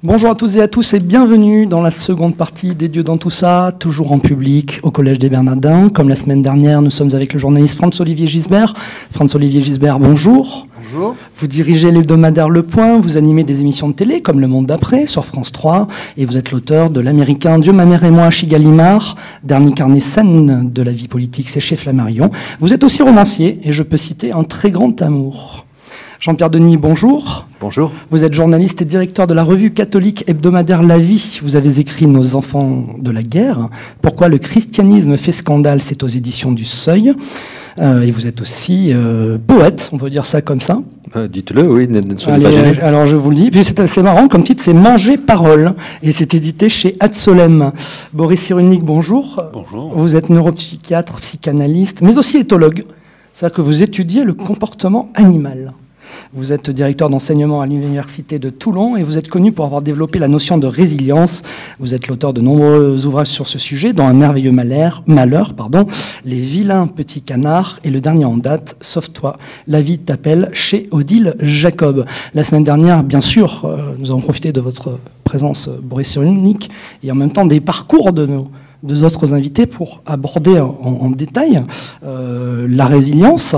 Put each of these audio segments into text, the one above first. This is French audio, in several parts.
Bonjour à toutes et à tous et bienvenue dans la seconde partie des Dieux dans tout ça, toujours en public au Collège des Bernardins. Comme la semaine dernière, nous sommes avec le journaliste Franz-Olivier Gisbert. Franz-Olivier Gisbert, bonjour. Bonjour. Vous dirigez l'hebdomadaire Le Point, vous animez des émissions de télé comme Le Monde d'après sur France 3 et vous êtes l'auteur de l'américain Dieu, ma mère et moi, Chigalimard, dernier carnet saine de la vie politique, c'est chez Flammarion. Vous êtes aussi romancier et je peux citer Un très grand amour. Jean-Pierre Denis, bonjour. Bonjour. Vous êtes journaliste et directeur de la revue catholique hebdomadaire La Vie. Vous avez écrit Nos enfants de la guerre. Pourquoi le christianisme fait scandale, c'est aux éditions du Seuil. Et vous êtes aussi poète, on peut dire ça comme ça. Dites-le, oui, ne soyez Allez, pas gênés. alors je vous le dis. Puis c'est assez marrant, comme titre, c'est Manger parole. Et c'est édité chez Ad-Solem. Boris Cyrulnik, bonjour. Bonjour. Vous êtes neuropsychiatre, psychanalyste, mais aussi éthologue. C'est-à-dire que vous étudiez le comportement animal. Vous êtes directeur d'enseignement à l'Université de Toulon et vous êtes connu pour avoir développé la notion de résilience. Vous êtes l'auteur de nombreux ouvrages sur ce sujet, dont Un merveilleux malheur, Les vilains petits canards et le dernier en date, Sauve-toi, la vie t'appelle, chez Odile Jacob. La semaine dernière, bien sûr, nous avons profité de votre présence, Boris Cyrulnik, et en même temps des parcours de nos deux autres invités pour aborder en détail la résilience.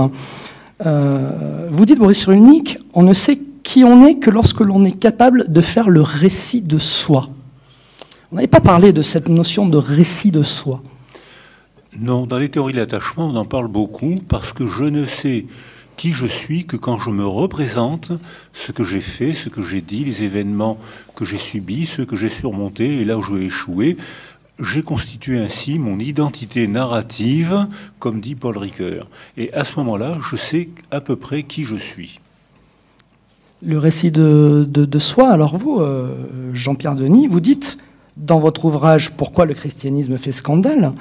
Vous dites, Boris Cyrulnik, on ne sait qui on est que lorsque l'on est capable de faire le récit de soi. On n'avait pas parlé de cette notion de récit de soi. Non, dans les théories de l'attachement, on en parle beaucoup parce que je ne sais qui je suis que quand je me représente ce que j'ai fait, ce que j'ai dit, les événements que j'ai subis, ceux que j'ai surmontés et là où j'ai échoué. J'ai constitué ainsi mon identité narrative, comme dit Paul Ricoeur. Et à ce moment-là, je sais à peu près qui je suis. Le récit de soi, alors vous, Jean-Pierre Denis, vous dites, dans votre ouvrage « Pourquoi le christianisme fait scandale ?»,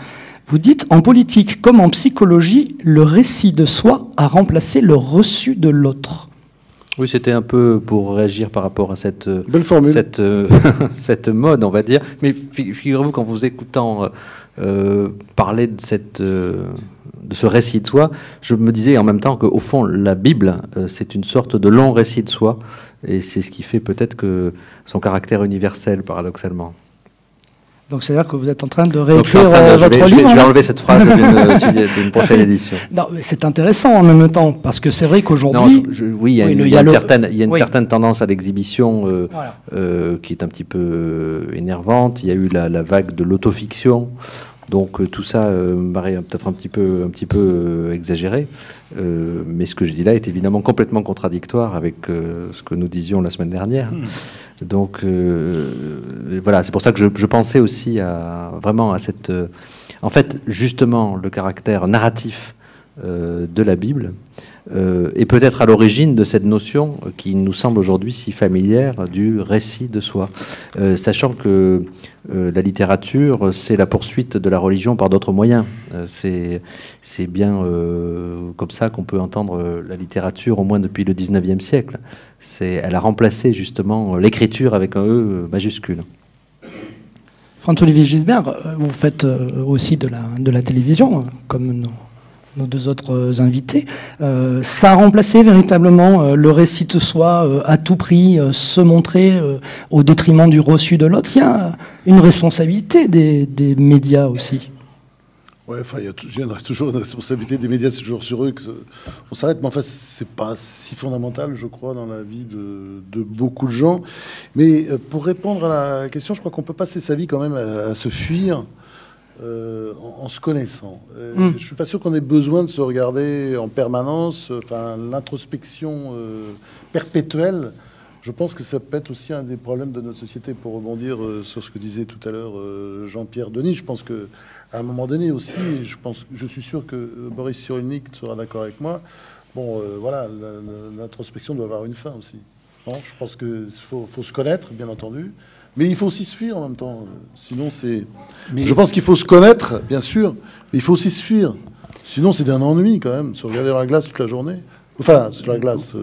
vous dites, en politique comme en psychologie, le récit de soi a remplacé le reçu de l'autre. Oui, c'était un peu pour réagir par rapport à cette belle formule, cette mode, on va dire. Mais figurez-vous qu'en vous écoutant parler de ce récit de soi, je me disais en même temps qu'au fond, la Bible, c'est une sorte de long récit de soi, et c'est ce qui fait peut-être que son caractère universel, paradoxalement. Donc c'est-à-dire que vous êtes en train de réécrire votre livre. Je vais enlever cette phrase d'une prochaine édition. Non, mais c'est intéressant en même temps, parce que c'est vrai qu'aujourd'hui... Oui, il y a une certaine tendance à l'exhibition qui est un petit peu énervante. Il y a eu la vague de l'autofiction. Donc tout ça me paraît peut-être un petit peu exagéré. Mais ce que je dis là est évidemment complètement contradictoire avec ce que nous disions la semaine dernière. Donc voilà, c'est pour ça que je pensais aussi vraiment à cette... en fait, justement, le caractère narratif de la Bible est peut-être à l'origine de cette notion qui nous semble aujourd'hui si familière du récit de soi. Sachant que la littérature, c'est la poursuite de la religion par d'autres moyens. C'est bien comme ça qu'on peut entendre la littérature, au moins depuis le 19e siècle. Elle a remplacé justement l'écriture avec un E majuscule. Franz-Olivier Gisbert, vous faites aussi de la télévision, comme nos deux autres invités. Ça a remplacé véritablement le récit de soi à tout prix, se montrer au détriment du reçu de l'autre. Il y a une responsabilité des médias aussi. Ouais, enfin, il y a toujours une responsabilité des médias, c'est toujours sur eux qu'on s'arrête. Mais en fait, c'est pas si fondamental, je crois, dans la vie de beaucoup de gens. Mais pour répondre à la question, je crois qu'on peut passer sa vie quand même à se fuir en se connaissant. Je suis pas sûr qu'on ait besoin de se regarder en permanence. Enfin, l'introspection perpétuelle, je pense que ça peut être aussi un des problèmes de notre société. Pour rebondir sur ce que disait tout à l'heure Jean-Pierre Denis, je pense que à un moment donné aussi, je suis sûr que Boris Cyrulnik sera d'accord avec moi. Bon, voilà, l'introspection doit avoir une fin aussi. Bon, je pense qu'il faut se connaître, bien entendu. Mais il faut aussi se fuir en même temps. Sinon, c'est... Je pense qu'il faut se connaître, bien sûr, mais il faut aussi se fuir. Sinon, c'est un ennui, quand même, se regarder dans la glace toute la journée. Enfin, sur la glace,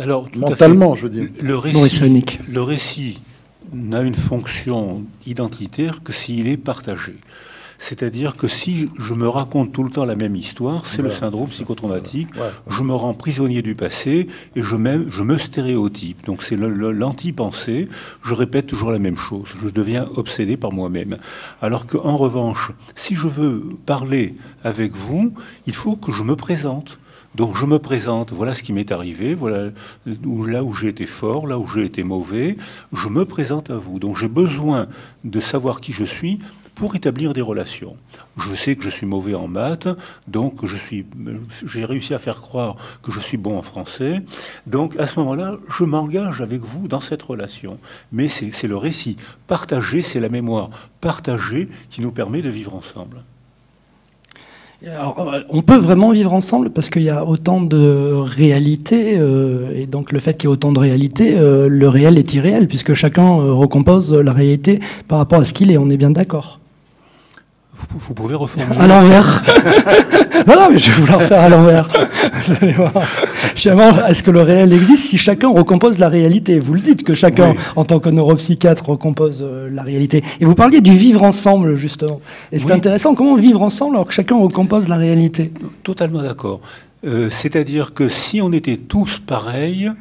alors, mentalement, je veux dire. Le récit n'a une fonction identitaire que s'il est partagé. C'est-à-dire que si je me raconte tout le temps la même histoire, c'est le syndrome psychotraumatique. Je me rends prisonnier du passé et je me stéréotype. Donc c'est l'anti-pensée. Je répète toujours la même chose. Je deviens obsédé par moi-même. Alors qu'en revanche, si je veux parler avec vous, il faut que je me présente. Donc je me présente, voilà ce qui m'est arrivé, voilà là où j'ai été fort, là où j'ai été mauvais, je me présente à vous. Donc j'ai besoin de savoir qui je suis pour établir des relations. Je sais que je suis mauvais en maths, donc j'ai réussi à faire croire que je suis bon en français. Donc à ce moment-là, je m'engage avec vous dans cette relation. Mais c'est le récit. Partager, c'est la mémoire. Partager qui nous permet de vivre ensemble. Alors, on peut vraiment vivre ensemble parce qu'il y a autant de réalités et donc le fait qu'il y ait autant de réalités, le réel est irréel puisque chacun recompose la réalité par rapport à ce qu'il est, on est bien d'accord. Vous pouvez reformuler. À l'envers. Non, mais je vais vous le refaire à l'envers. Vous allez voir. Finalement, est-ce que le réel existe si chacun recompose la réalité? Vous le dites que chacun, oui, en tant que neuropsychiatre, recompose la réalité. Et vous parliez du vivre ensemble, justement. Et c'est intéressant, comment vivre ensemble alors que chacun recompose la réalité? Totalement d'accord. C'est-à-dire que si on était tous pareils,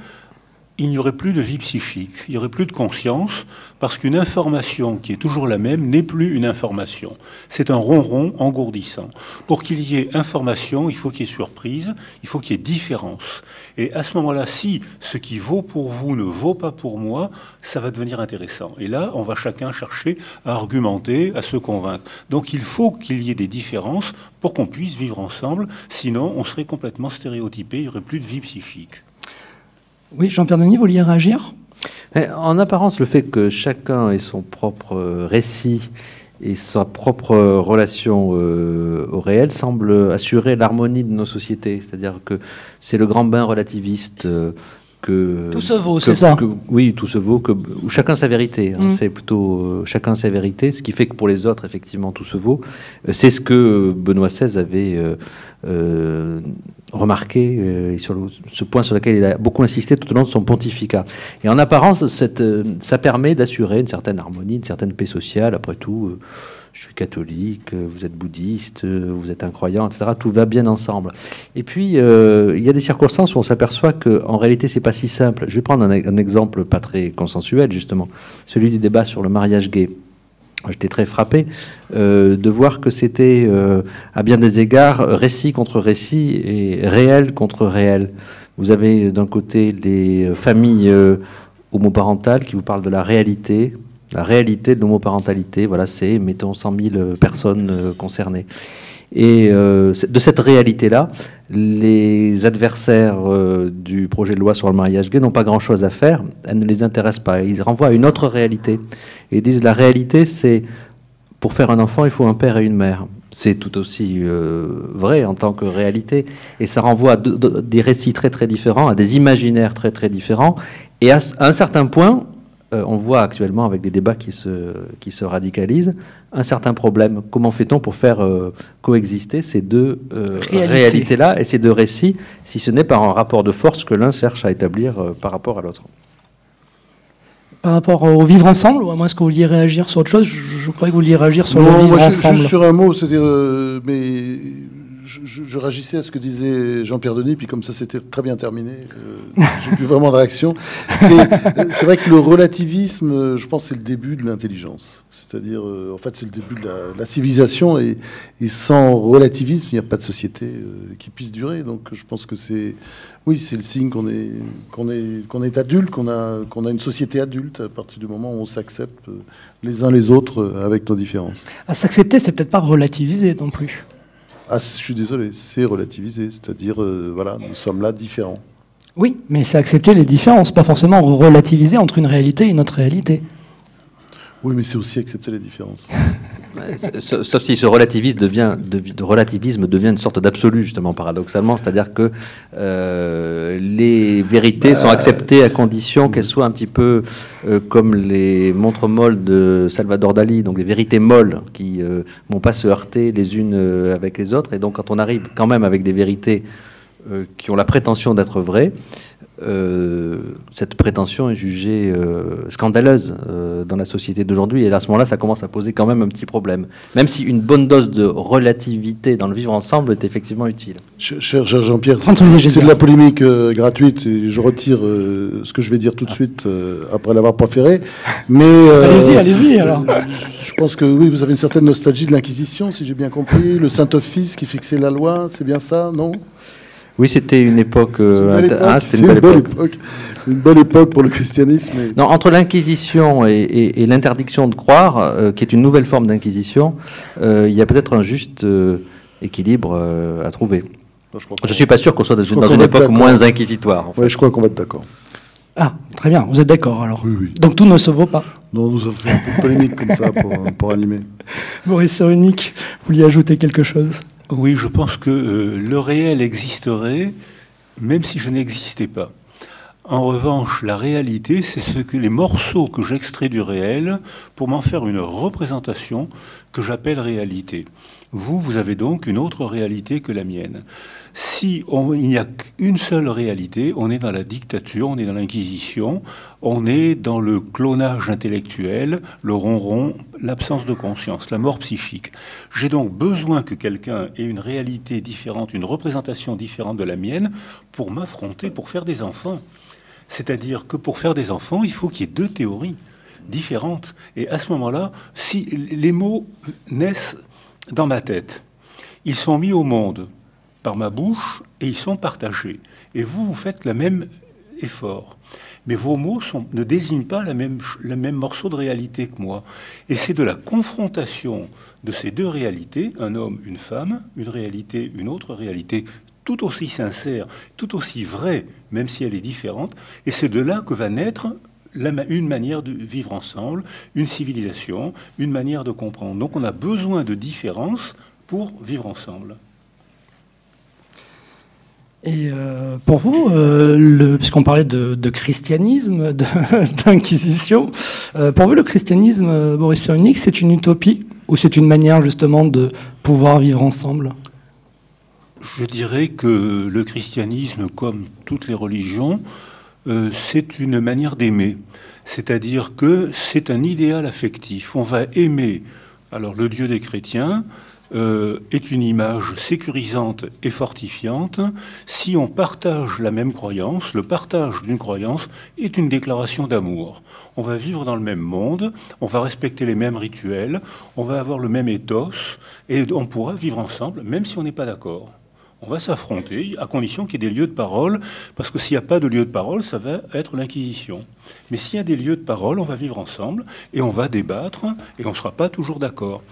il n'y aurait plus de vie psychique, il n'y aurait plus de conscience, parce qu'une information qui est toujours la même n'est plus une information. C'est un ronron engourdissant. Pour qu'il y ait information, il faut qu'il y ait surprise, il faut qu'il y ait différence. Et à ce moment-là, si ce qui vaut pour vous ne vaut pas pour moi, ça va devenir intéressant. Et là, on va chacun chercher à argumenter, à se convaincre. Donc il faut qu'il y ait des différences pour qu'on puisse vivre ensemble, sinon on serait complètement stéréotypé, il n'y aurait plus de vie psychique. Oui, Jean-Pierre Denis, vous vouliez réagir? En apparence, le fait que chacun ait son propre récit et sa propre relation au réel semble assurer l'harmonie de nos sociétés. C'est-à-dire que c'est le grand bain relativiste que... Tout se vaut, c'est ça? Oui, tout se vaut, où chacun sa vérité. Hein, c'est plutôt chacun sa vérité, ce qui fait que pour les autres, effectivement, tout se vaut. C'est ce que Benoît XVI avait... remarqué, et sur ce point sur lequel il a beaucoup insisté tout au long de son pontificat. Et en apparence, ça permet d'assurer une certaine harmonie, une certaine paix sociale. Après tout, je suis catholique, vous êtes bouddhiste, vous êtes un croyant, etc. Tout va bien ensemble. Et puis, il y a des circonstances où on s'aperçoit qu'en réalité, c'est pas si simple. Je vais prendre un exemple pas très consensuel, justement, celui du débat sur le mariage gay. J'étais très frappé de voir que c'était, à bien des égards, récit contre récit et réel contre réel. Vous avez d'un côté les familles homoparentales qui vous parlent de la réalité de l'homoparentalité. Voilà, c'est, mettons, 100 000 personnes concernées. Et de cette réalité-là, les adversaires du projet de loi sur le mariage gay n'ont pas grand-chose à faire. Elle ne les intéresse pas. Ils renvoient à une autre réalité. Et ils disent la réalité, c'est pour faire un enfant, il faut un père et une mère. C'est tout aussi vrai en tant que réalité. Et ça renvoie à des récits très très différents, à des imaginaires très très différents. Et à un certain point, on voit actuellement avec des débats qui se radicalisent, un certain problème. Comment fait-on pour faire coexister ces deux réalités-là et ces deux récits, si ce n'est par un rapport de force que l'un cherche à établir par rapport à l'autre? Par rapport au vivre ensemble, ou à moins est-ce que vous vouliez réagir sur autre chose? Je croyais que vous vouliez réagir sur le vivre ensemble. Juste sur un mot, c'est-à-dire, mais je réagissais à ce que disait Jean-Pierre Denis, puis comme ça c'était très bien terminé, j'ai plus vraiment de réaction. C'est vrai que le relativisme, je pense, c'est le début de l'intelligence. C'est-à-dire, en fait, c'est le début de la civilisation, et sans relativisme, il n'y a pas de société qui puisse durer. Donc, je pense que c'est le signe qu'on est adulte, qu'on a une société adulte à partir du moment où on s'accepte les uns les autres avec nos différences. À s'accepter, c'est peut-être pas relativiser non plus. Ah, je suis désolé, c'est relativiser, c'est-à-dire, voilà, nous sommes là différents. Oui, mais c'est accepter les différences, pas forcément relativiser entre une réalité et une autre réalité. Oui, mais c'est aussi accepter les différences. Sauf si ce relativisme devient une sorte d'absolu, justement, paradoxalement. C'est-à-dire que les vérités sont acceptées à condition qu'elles soient un petit peu comme les montres molles de Salvador Dali, donc les vérités molles qui ne vont pas se heurter les unes avec les autres. Et donc, quand on arrive quand même avec des vérités qui ont la prétention d'être vraies, cette prétention est jugée scandaleuse dans la société d'aujourd'hui. Et à ce moment-là, ça commence à poser quand même un petit problème. Même si une bonne dose de relativité dans le vivre ensemble est effectivement utile. Cher Jean-Pierre, c'est de la polémique gratuite et je retire ce que je vais dire tout de suite après l'avoir proféré. Mais allez-y alors. Je pense que oui, vous avez une certaine nostalgie de l'Inquisition, si j'ai bien compris. Le Saint-Office qui fixait la loi, c'est bien ça, non ? Oui, c'était une époque. C'était une belle époque. Une belle époque pour le christianisme. Non, entre l'Inquisition et l'interdiction de croire, qui est une nouvelle forme d'Inquisition, il y a peut-être un juste équilibre à trouver. Je ne suis pas sûr qu'on soit dans une époque moins inquisitoire. En fait. Oui, je crois qu'on va être d'accord. Ah, très bien. Vous êtes d'accord alors. Oui, oui. Donc tout ne se vaut pas. Non, nous avons fait un peu de polémique comme ça pour animer. Boris Cyrulnik, vous vouliez ajouter quelque chose ? Oui, je pense que le réel existerait même si je n'existais pas. En revanche, la réalité, c'est ce que les morceaux que j'extrais du réel pour m'en faire une représentation que j'appelle réalité. Vous avez donc une autre réalité que la mienne. Si il n'y a qu'une seule réalité, on est dans la dictature, on est dans l'inquisition, on est dans le clonage intellectuel, le ronron, l'absence de conscience, la mort psychique. J'ai donc besoin que quelqu'un ait une réalité différente, une représentation différente de la mienne pour m'affronter, pour faire des enfants. C'est-à-dire que pour faire des enfants, il faut qu'il y ait deux théories différentes. Et à ce moment-là, si les mots naissent dans ma tête, ils sont mis au monde par ma bouche et ils sont partagés. Et vous faites le même effort. Mais vos mots ne désignent pas le même morceau de réalité que moi. Et c'est de la confrontation de ces deux réalités, un homme, une femme, une réalité, une autre réalité, tout aussi sincère, tout aussi vraie, même si elle est différente. Et c'est de là que va naître une manière de vivre ensemble, une civilisation, une manière de comprendre. Donc on a besoin de différences pour vivre ensemble. Et pour vous, puisqu'on parlait de christianisme, d'inquisition, pour vous, le christianisme, Boris Cyrulnik, c'est une utopie ou c'est une manière justement de pouvoir vivre ensemble ? Je dirais que le christianisme, comme toutes les religions, c'est une manière d'aimer. C'est-à-dire que c'est un idéal affectif. On va aimer. Alors le Dieu des chrétiens est une image sécurisante et fortifiante. Si on partage la même croyance, le partage d'une croyance est une déclaration d'amour. On va vivre dans le même monde, on va respecter les mêmes rituels, on va avoir le même ethos, et on pourra vivre ensemble, même si on n'est pas d'accord. On va s'affronter, à condition qu'il y ait des lieux de parole, parce que s'il n'y a pas de lieu de parole, ça va être l'Inquisition. Mais s'il y a des lieux de parole, on va vivre ensemble, et on va débattre, et on ne sera pas toujours d'accord.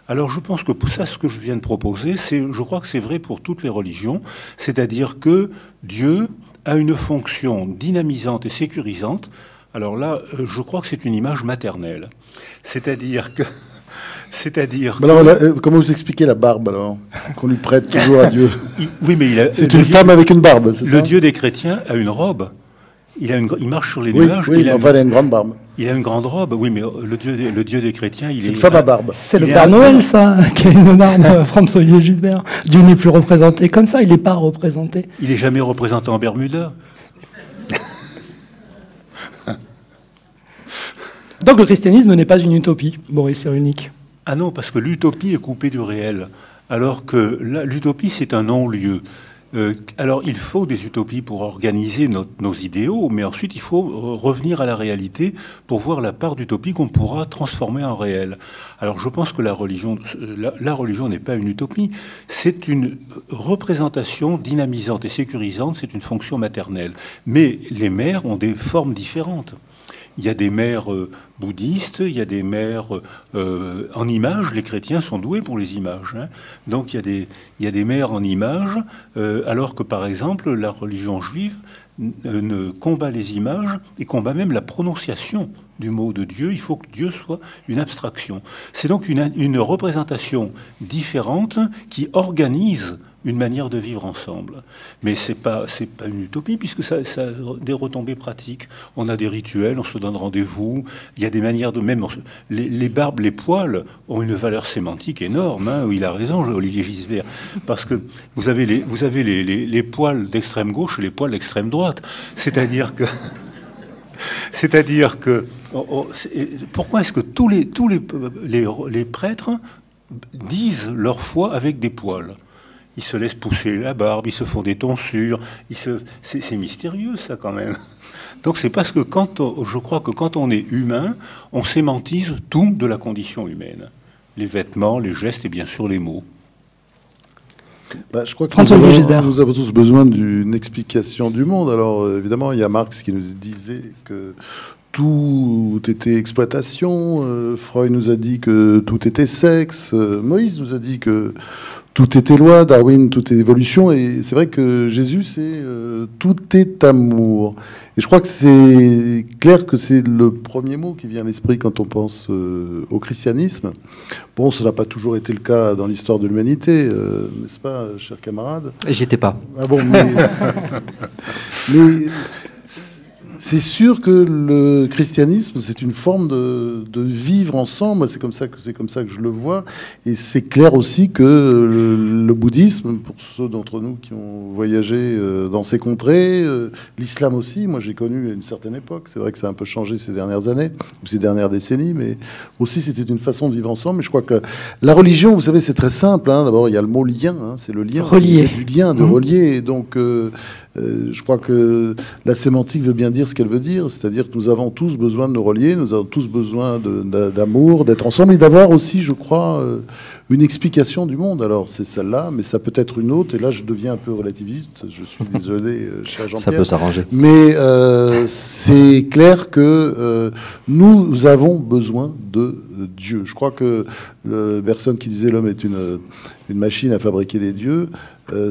Alors je pense que ça, ce que je viens de proposer, je crois que c'est vrai pour toutes les religions, c'est-à-dire que Dieu a une fonction dynamisante et sécurisante. Alors là, je crois que c'est une image maternelle. C'est-à-dire que... Alors, comment vous expliquez la barbe, alors, qu'on lui prête toujours à Dieu? Oui, mais c'est une femme avec une barbe, c'est ça? Le Dieu des chrétiens a une robe. Il marche sur les nuages. Oui, il a une grande barbe. Il a une grande robe, oui, mais le Dieu des chrétiens, c'est une femme à barbe. C'est le Père Noël, ça, qui a une barbe, François-Olivier Gisbert. Dieu n'est plus représenté comme ça, il n'est pas représenté. Il n'est jamais représenté en Bermuda. Donc le christianisme n'est pas une utopie, Boris Cyrulnik. Ah non, parce que l'utopie est coupée du réel, alors que l'utopie, c'est un non-lieu. Alors, il faut des utopies pour organiser nos idéaux, mais ensuite, il faut revenir à la réalité pour voir la part d'utopie qu'on pourra transformer en réel. Alors, je pense que la religion n'est pas une utopie, c'est une représentation dynamisante et sécurisante, c'est une fonction maternelle. Mais les mères ont des formes différentes. Il y a des mères bouddhistes, il y a des mères en images. Les chrétiens sont doués pour les images. Hein. Donc il y a des mères en images, alors que par exemple la religion juive ne combat les images et combat même la prononciation du mot de Dieu. Il faut que Dieu soit une abstraction. C'est donc une représentation différente qui organise une manière de vivre ensemble. Mais c'est pas une utopie, puisque ça a des retombées pratiques. On a des rituels, on se donne rendez-vous, il y a des manières de... Même les barbes, les poils ont une valeur sémantique énorme, hein, il a raison, Olivier Gisbert, parce que vous avez les poils d'extrême gauche et les poils d'extrême droite. C'est-à-dire que... pourquoi est-ce que tous les prêtres disent leur foi avec des poils? Ils se laissent pousser la barbe, ils se font des tonsures, c'est mystérieux ça quand même. Donc c'est parce que je crois que quand on est humain, on sémantise tout de la condition humaine. Les vêtements, les gestes et bien sûr les mots. Je crois que nous avons tous besoin d'une explication du monde. Alors évidemment, il y a Marx qui nous disait que tout était exploitation, Freud nous a dit que tout était sexe, Moïse nous a dit que tout était loi, Darwin, tout est évolution, et c'est vrai que Jésus, c'est tout est amour. Et je crois que c'est clair que c'est le premier mot qui vient à l'esprit quand on pense au christianisme. Bon, ça n'a pas toujours été le cas dans l'histoire de l'humanité, n'est-ce pas, chers camarades? Et j'y étais pas. Ah bon, mais c'est sûr que le christianisme, c'est une forme de vivre ensemble. C'est comme ça que je le vois. Et c'est clair aussi que le bouddhisme, pour ceux d'entre nous qui ont voyagé dans ces contrées, l'islam aussi, moi j'ai connu à une certaine époque. C'est vrai que ça a un peu changé ces dernières années, ou ces dernières décennies, mais aussi c'était une façon de vivre ensemble. Et je crois que la religion, vous savez, c'est très simple. Hein. D'abord, il y a le mot lien, hein, c'est le lien. Relier. Du lien, de relier. Et donc, je crois que la sémantique veut bien dire ce qu'elle veut dire, c'est-à-dire que nous avons tous besoin de nous relier, nous avons tous besoin d'amour, d'être ensemble et d'avoir aussi, je crois, une explication du monde. Alors c'est celle-là, mais ça peut être une autre, et là je deviens un peu relativiste, je suis désolé, cher Jean-Pierre. Ça peut s'arranger. Mais c'est clair que nous avons besoin de Dieu. Je crois que la personne qui disait l'homme est une machine à fabriquer des dieux,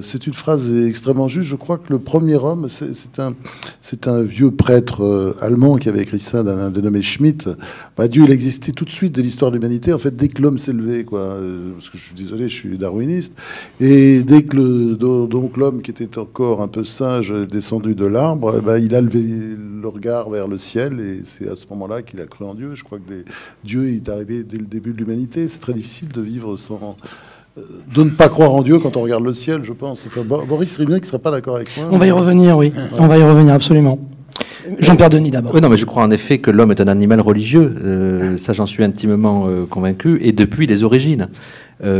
c'est une phrase extrêmement juste. Je crois que le premier homme, c'est un vieux prêtre allemand qui avait écrit ça, d'un dénommé Schmitt. Dieu, il existait tout de suite de l'histoire de l'humanité. En fait, dès que l'homme s'est levé, quoi, parce que je suis désolé, je suis darwiniste, et dès que donc l'homme qui était encore un peu singe est descendu de l'arbre, il a levé le regard vers le ciel, et c'est à ce moment-là qu'il a cru en Dieu. Je crois que Dieu est arrivé dès le début de l'humanité. C'est très difficile de vivre sans... de ne pas croire en Dieu quand on regarde le ciel, je pense. Enfin, Boris Cyrulnik ne serait pas d'accord avec moi. On va y revenir, oui. Ouais. On va y revenir, absolument. Jean-Pierre Denis, d'abord. Oui, non, mais je crois en effet que l'homme est un animal religieux. Ça, j'en suis intimement convaincu. Et depuis les origines.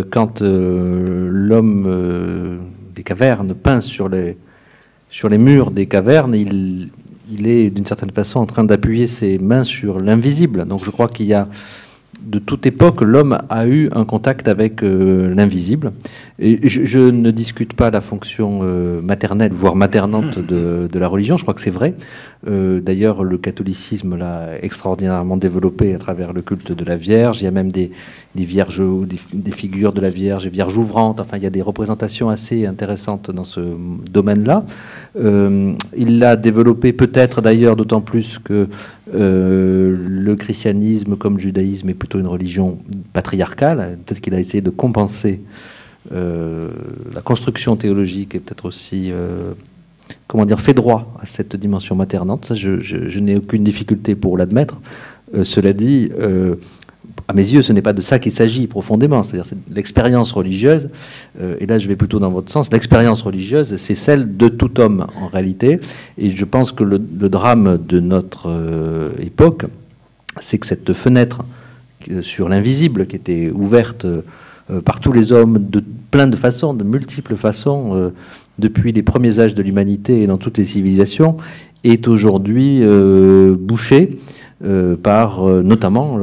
Quand l'homme des cavernes peint sur les murs des cavernes, il est d'une certaine façon en train d'appuyer ses mains sur l'invisible. Donc je crois qu'il y a... De toute époque, l'homme a eu un contact avec l'invisible. Et je ne discute pas la fonction maternelle, voire maternante de la religion. Je crois que c'est vrai. D'ailleurs, le catholicisme l'a extraordinairement développé à travers le culte de la Vierge. Il y a même des vierges, des figures de la Vierge, des vierges ouvrantes. Enfin, il y a des représentations assez intéressantes dans ce domaine-là. Il l'a développé peut-être d'ailleurs d'autant plus que le christianisme, comme le judaïsme, est plutôt une religion patriarcale. Peut-être qu'il a essayé de compenser la construction théologique et peut-être aussi, fait droit à cette dimension maternante. Ça, je n'ai aucune difficulté pour l'admettre. Cela dit, à mes yeux, ce n'est pas de ça qu'il s'agit profondément. C'est-à-dire c'est l'expérience religieuse, et là je vais plutôt dans votre sens, l'expérience religieuse, c'est celle de tout homme en réalité. Et je pense que le drame de notre époque, c'est que cette fenêtre sur l'invisible qui était ouverte par tous les hommes de plein de façons, de multiples façons, depuis les premiers âges de l'humanité et dans toutes les civilisations, est aujourd'hui bouchée par notamment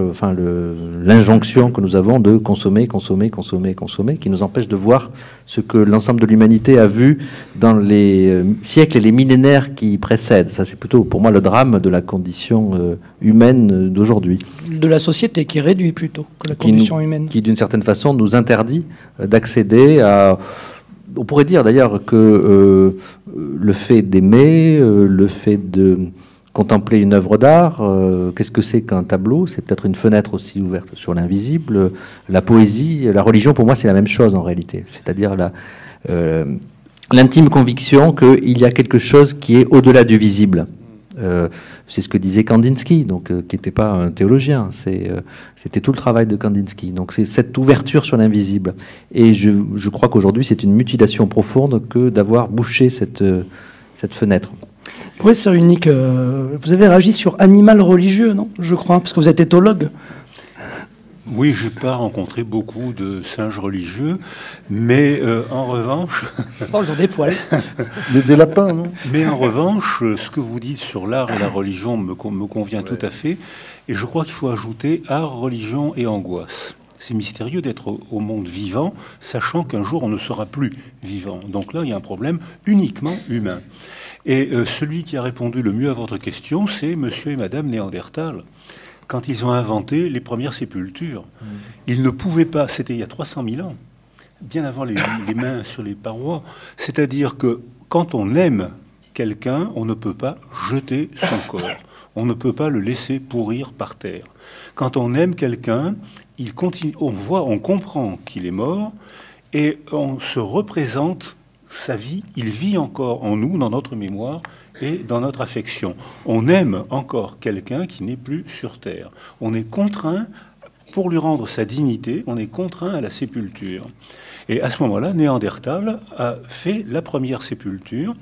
l'injonction que nous avons de consommer, qui nous empêche de voir ce que l'ensemble de l'humanité a vu dans les siècles et les millénaires qui précèdent. Ça, c'est plutôt pour moi le drame de la condition humaine d'aujourd'hui. De la société qui réduit plutôt que la condition humaine. Qui, d'une certaine façon, nous interdit d'accéder à... On pourrait dire d'ailleurs que le fait d'aimer, le fait de contempler une œuvre d'art, qu'est-ce que c'est qu'un tableau? C'est peut-être une fenêtre aussi ouverte sur l'invisible. La poésie, la religion, pour moi, c'est la même chose en réalité. C'est-à-dire l'intime conviction qu'il y a quelque chose qui est au-delà du visible. C'est ce que disait Kandinsky, donc, qui n'était pas un théologien. C'était tout le travail de Kandinsky. Donc c'est cette ouverture sur l'invisible. Et je crois qu'aujourd'hui, c'est une mutilation profonde que d'avoir bouché cette fenêtre. Professeur Unique, vous avez réagi sur animal religieux, non? Je crois, parce que vous êtes éthologue. Oui, je n'ai pas rencontré beaucoup de singes religieux, mais en revanche... Ils ont des poils. Mais des lapins, non? Mais en revanche, ce que vous dites sur l'art et la religion me convient tout à fait, et je crois qu'il faut ajouter art, religion et angoisse. C'est mystérieux d'être au monde vivant, sachant qu'un jour on ne sera plus vivant. Donc là, il y a un problème uniquement humain. Et celui qui a répondu le mieux à votre question, c'est monsieur et madame Néandertal. Quand ils ont inventé les premières sépultures, ils ne pouvaient pas, c'était il y a 300 000 ans, bien avant les mains sur les parois, c'est-à-dire que quand on aime quelqu'un, on ne peut pas jeter son corps, on ne peut pas le laisser pourrir par terre. Quand on aime quelqu'un, il continue, on comprend qu'il est mort et on se représente sa vie, il vit encore en nous, dans notre mémoire et dans notre affection. On aime encore quelqu'un qui n'est plus sur terre. On est contraint, pour lui rendre sa dignité, on est contraint à la sépulture. Et à ce moment-là, Néandertal a fait la première sépulture,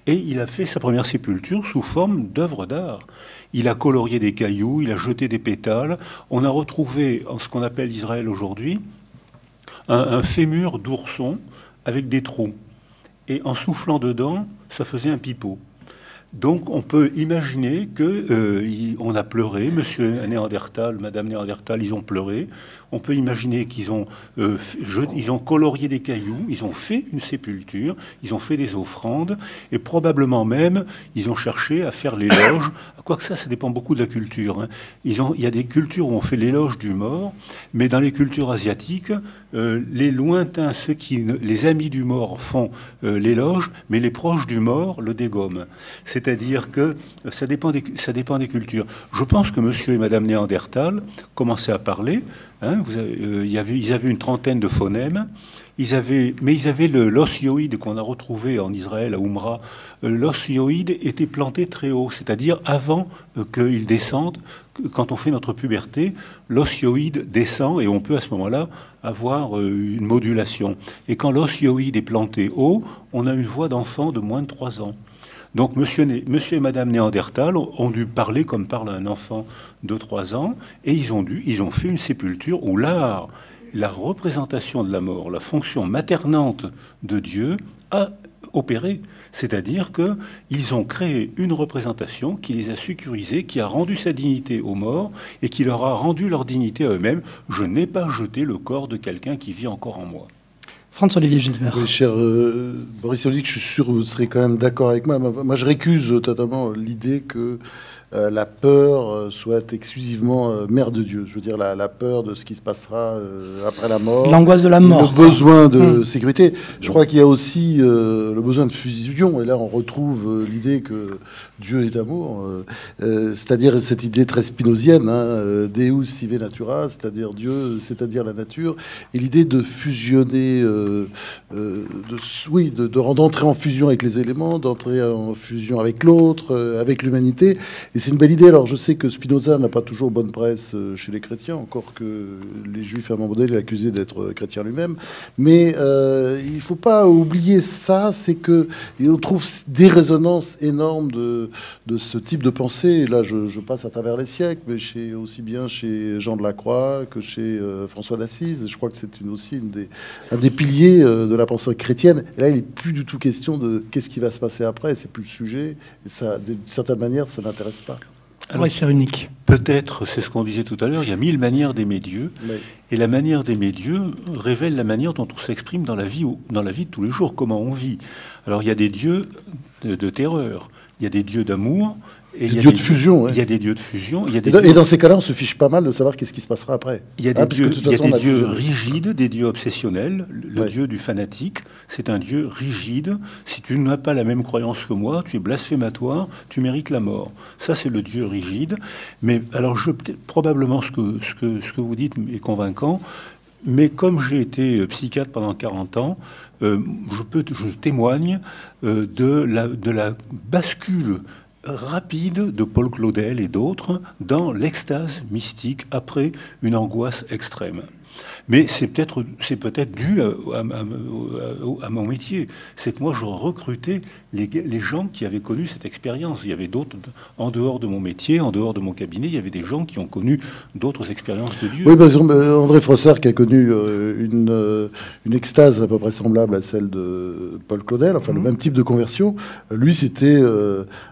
et il a fait sa première sépulture sous forme d'œuvre d'art. Il a colorié des cailloux, il a jeté des pétales. On a retrouvé, en ce qu'on appelle Israël aujourd'hui, un fémur d'ourson avec des trous. Et en soufflant dedans, ça faisait un pipeau. Donc on peut imaginer qu'on a pleuré, monsieur Néandertal, madame Néandertal, ils ont pleuré. On peut imaginer qu'ils ont, ils ont colorié des cailloux, ils ont fait une sépulture, ils ont fait des offrandes, et probablement même, ils ont cherché à faire l'éloge. Quoique ça dépend beaucoup de la culture. Hein. Il y a des cultures où on fait l'éloge du mort, mais dans les cultures asiatiques, les lointains, les amis du mort font l'éloge, mais les proches du mort le dégomment. C'est-à-dire que ça dépend des cultures. Je pense que monsieur et madame Néandertal commençaient à parler. Hein, ils avaient une trentaine de phonèmes. Mais ils avaient l'os hyoïde qu'on a retrouvé en Israël, à Oumra. L'os hyoïde était planté très haut, c'est-à-dire avant qu'il descende. Quand on fait notre puberté, l'os hyoïde descend et on peut à ce moment-là avoir une modulation. Et quand l'os hyoïde est planté haut, on a une voix d'enfant de moins de 3 ans. Donc monsieur et madame Néandertal ont dû parler comme parle un enfant de 3 ans, et ils ont fait une sépulture où l'art, la représentation de la mort, la fonction maternante de Dieu a opéré. C'est-à-dire qu'ils ont créé une représentation qui les a sécurisés, qui a rendu sa dignité aux morts et qui leur a rendu leur dignité à eux-mêmes. Je n'ai pas jeté le corps de quelqu'un qui vit encore en moi. Franz-Olivier Gisbert. Oui, cher Boris Cyrulnik, je suis sûr que vous serez quand même d'accord avec moi. Moi, je récuse totalement l'idée que la peur soit exclusivement mère de Dieu. Je veux dire, la peur de ce qui se passera après la mort. L'angoisse de la mort. Le besoin de sécurité. Je crois qu'il y a aussi le besoin de fusion. Et là, on retrouve l'idée que Dieu est amour. C'est-à-dire cette idée très spinozienne, hein, Deus sive natura, c'est-à-dire Dieu, c'est-à-dire la nature. Et l'idée de fusionner, d'entrer en fusion avec les éléments, d'entrer en fusion avec l'autre, avec l'humanité. Et c'est une belle idée. Alors, je sais que Spinoza n'a pas toujours bonne presse chez les chrétiens, encore que les Juifs à un moment donné l'accusaient d'être chrétien lui-même. Mais il ne faut pas oublier ça, c'est qu'on trouve des résonances énormes de ce type de pensée. Et là, je passe à travers les siècles, mais aussi bien chez Jean de la Croix que chez François d'Assise. Je crois que c'est aussi un des piliers de la pensée chrétienne. Et là, il n'est plus du tout question de qu'est-ce qui va se passer après. C'est plus le sujet. Et ça, d'une certaine manière, ça n'intéresse pas. Alors, c'est unique. Peut-être, c'est ce qu'on disait tout à l'heure, il y a 1000 manières d'aimer Dieu. Oui. Et la manière d'aimer Dieu révèle la manière dont on s'exprime dans la vie de tous les jours, comment on vit. Alors, il y a des dieux de terreur, il y a des dieux d'amour. Et il y a des fusion. Il y a des dieux de fusion. Et dans ces cas-là, on se fiche pas mal de savoir qu'est-ce qui se passera après. Il y a des dieux rigides, des dieux obsessionnels. Le dieu du fanatique, c'est un dieu rigide. Si tu n'as pas la même croyance que moi, tu es blasphématoire, tu mérites la mort. Ça, c'est le dieu rigide. Mais alors, probablement, ce que vous dites est convaincant. Mais comme j'ai été psychiatre pendant 40 ans, je témoigne de la bascule rapide de Paul Claudel et d'autres dans l'extase mystique après une angoisse extrême. Mais c'est peut-être dû à mon métier. C'est que moi, je recrutais les gens qui avaient connu cette expérience. Il y avait d'autres, en dehors de mon métier, en dehors de mon cabinet, il y avait des gens qui ont connu d'autres expériences de Dieu. Oui, par exemple, André Frosser, qui a connu une extase à peu près semblable à celle de Paul Claudel, enfin le même type de conversion. Lui, c'était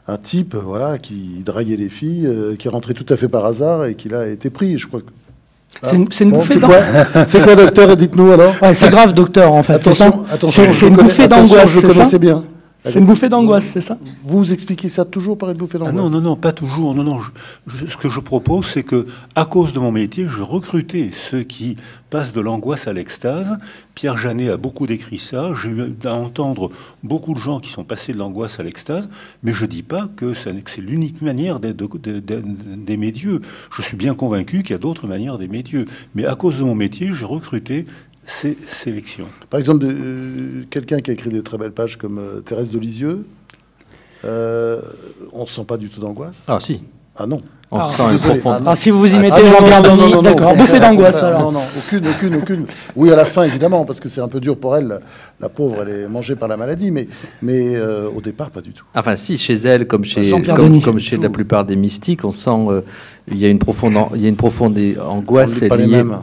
un type voilà, qui draguait les filles, qui rentrait tout à fait par hasard et qui a été pris, je crois que... C'est une bouffée d'angoisse. C'est quoi, docteur? Dites-nous alors. Ouais, c'est grave, docteur, en fait. Attention, c'est une bouffée d'angoisse. Je connaissais bien. C'est une bouffée d'angoisse, c'est ça? Vous expliquez ça toujours par une bouffée d'angoisse? Non, pas toujours. Non. Ce que je propose, c'est que, à cause de mon métier, je recrutais ceux qui passent de l'angoisse à l'extase. Pierre Janet a beaucoup décrit ça. J'ai eu à entendre beaucoup de gens qui sont passés de l'angoisse à l'extase, mais je ne dis pas que c'est l'unique manière d'aimer Dieu. Je suis bien convaincu qu'il y a d'autres manières d'aimer Dieu. Mais à cause de mon métier, j'ai recruté ces sélections. Par exemple, quelqu'un qui a écrit de très belles pages comme Thérèse de Lisieux, on ne sent pas du tout d'angoisse? Ah si. Ah non. On se sent une profonde... Ah, si vous vous y mettez, Jean-Pierre Denis, d'accord, bouffée d'angoisse alors. Non, aucune. Oui, à la fin, évidemment, parce que c'est un peu dur pour elle. La pauvre, elle est mangée par la maladie, mais au départ, pas du tout. Enfin, si, chez elle, comme chez la plupart des mystiques, on sent il y a une profonde angoisse. On n'est pas les mêmes.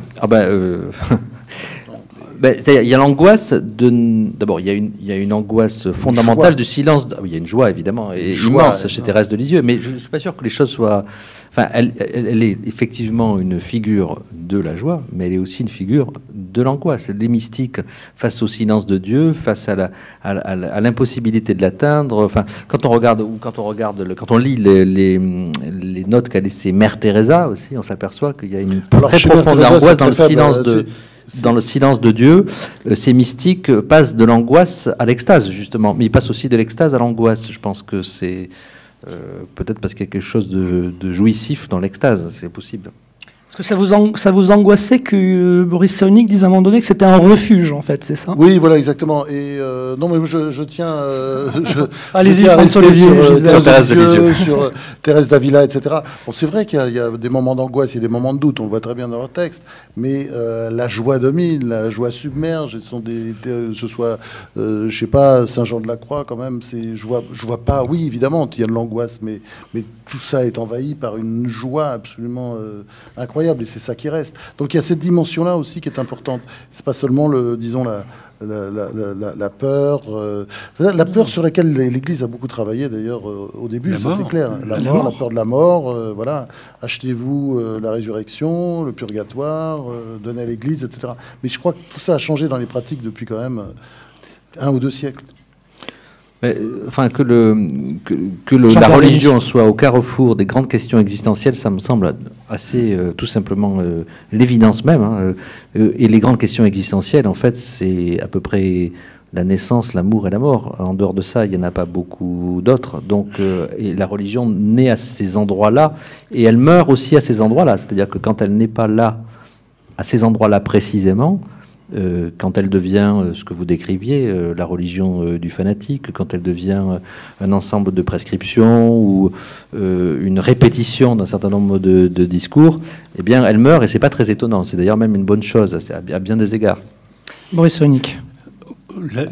Il y a l'angoisse d'abord, il y a une angoisse fondamentale du silence. Il y a une joie, évidemment, immense chez Thérèse de Lisieux, mais je ne suis pas sûr que les choses soient... Enfin, elle est effectivement une figure de la joie, mais elle est aussi une figure de l'angoisse. Les mystiques, face au silence de Dieu, face à l'impossibilité de l'atteindre. Enfin, quand on lit les notes qu'a laissées Mère Teresa aussi, on s'aperçoit qu'il y a une très profonde angoisse dans le silence dans le silence de Dieu. Ces mystiques passent de l'angoisse à l'extase, justement. Mais ils passent aussi de l'extase à l'angoisse. Je pense que c'est peut-être parce qu'il y a quelque chose de jouissif dans l'extase. C'est possible. Est-ce que ça vous angoissait que Boris Cyrulnik dise à un moment donné que c'était un refuge, en fait, c'est ça? Oui, voilà, exactement. Et non, mais je tiens... Allez-y, François Olivier, sur Thérèse d'Avila, etc. Bon, c'est vrai qu'il y a des moments d'angoisse et des moments de doute, on le voit très bien dans leur texte, mais la joie domine, la joie submerge, et ce soit, je sais pas, Saint-Jean-de-la-Croix, quand même, je vois pas, oui, évidemment, il y a de l'angoisse, mais tout ça est envahi par une joie absolument incroyable, et c'est ça qui reste. Donc il y a cette dimension-là aussi qui est importante. C'est pas seulement la peur, la peur sur laquelle l'Église a beaucoup travaillé d'ailleurs au début, ça c'est clair. La peur de la mort, voilà. Achetez-vous la résurrection, le purgatoire, donnez à l'Église, etc. Mais je crois que tout ça a changé dans les pratiques depuis quand même 1 ou 2 siècles. Mais, enfin, que la religion soit au carrefour des grandes questions existentielles, ça me semble assez tout simplement l'évidence même. Hein. Et les grandes questions existentielles, en fait, c'est à peu près la naissance, l'amour et la mort. En dehors de ça, il n'y en a pas beaucoup d'autres. Donc, et la religion naît à ces endroits-là, et elle meurt aussi à ces endroits-là. C'est-à-dire que quand elle n'est pas là, à ces endroits-là précisément, quand elle devient ce que vous décriviez, la religion du fanatique, quand elle devient un ensemble de prescriptions ou une répétition d'un certain nombre de discours, eh bien, elle meurt, et c'est pas très étonnant. C'est d'ailleurs même une bonne chose à bien des égards. Boris Cyrulnik.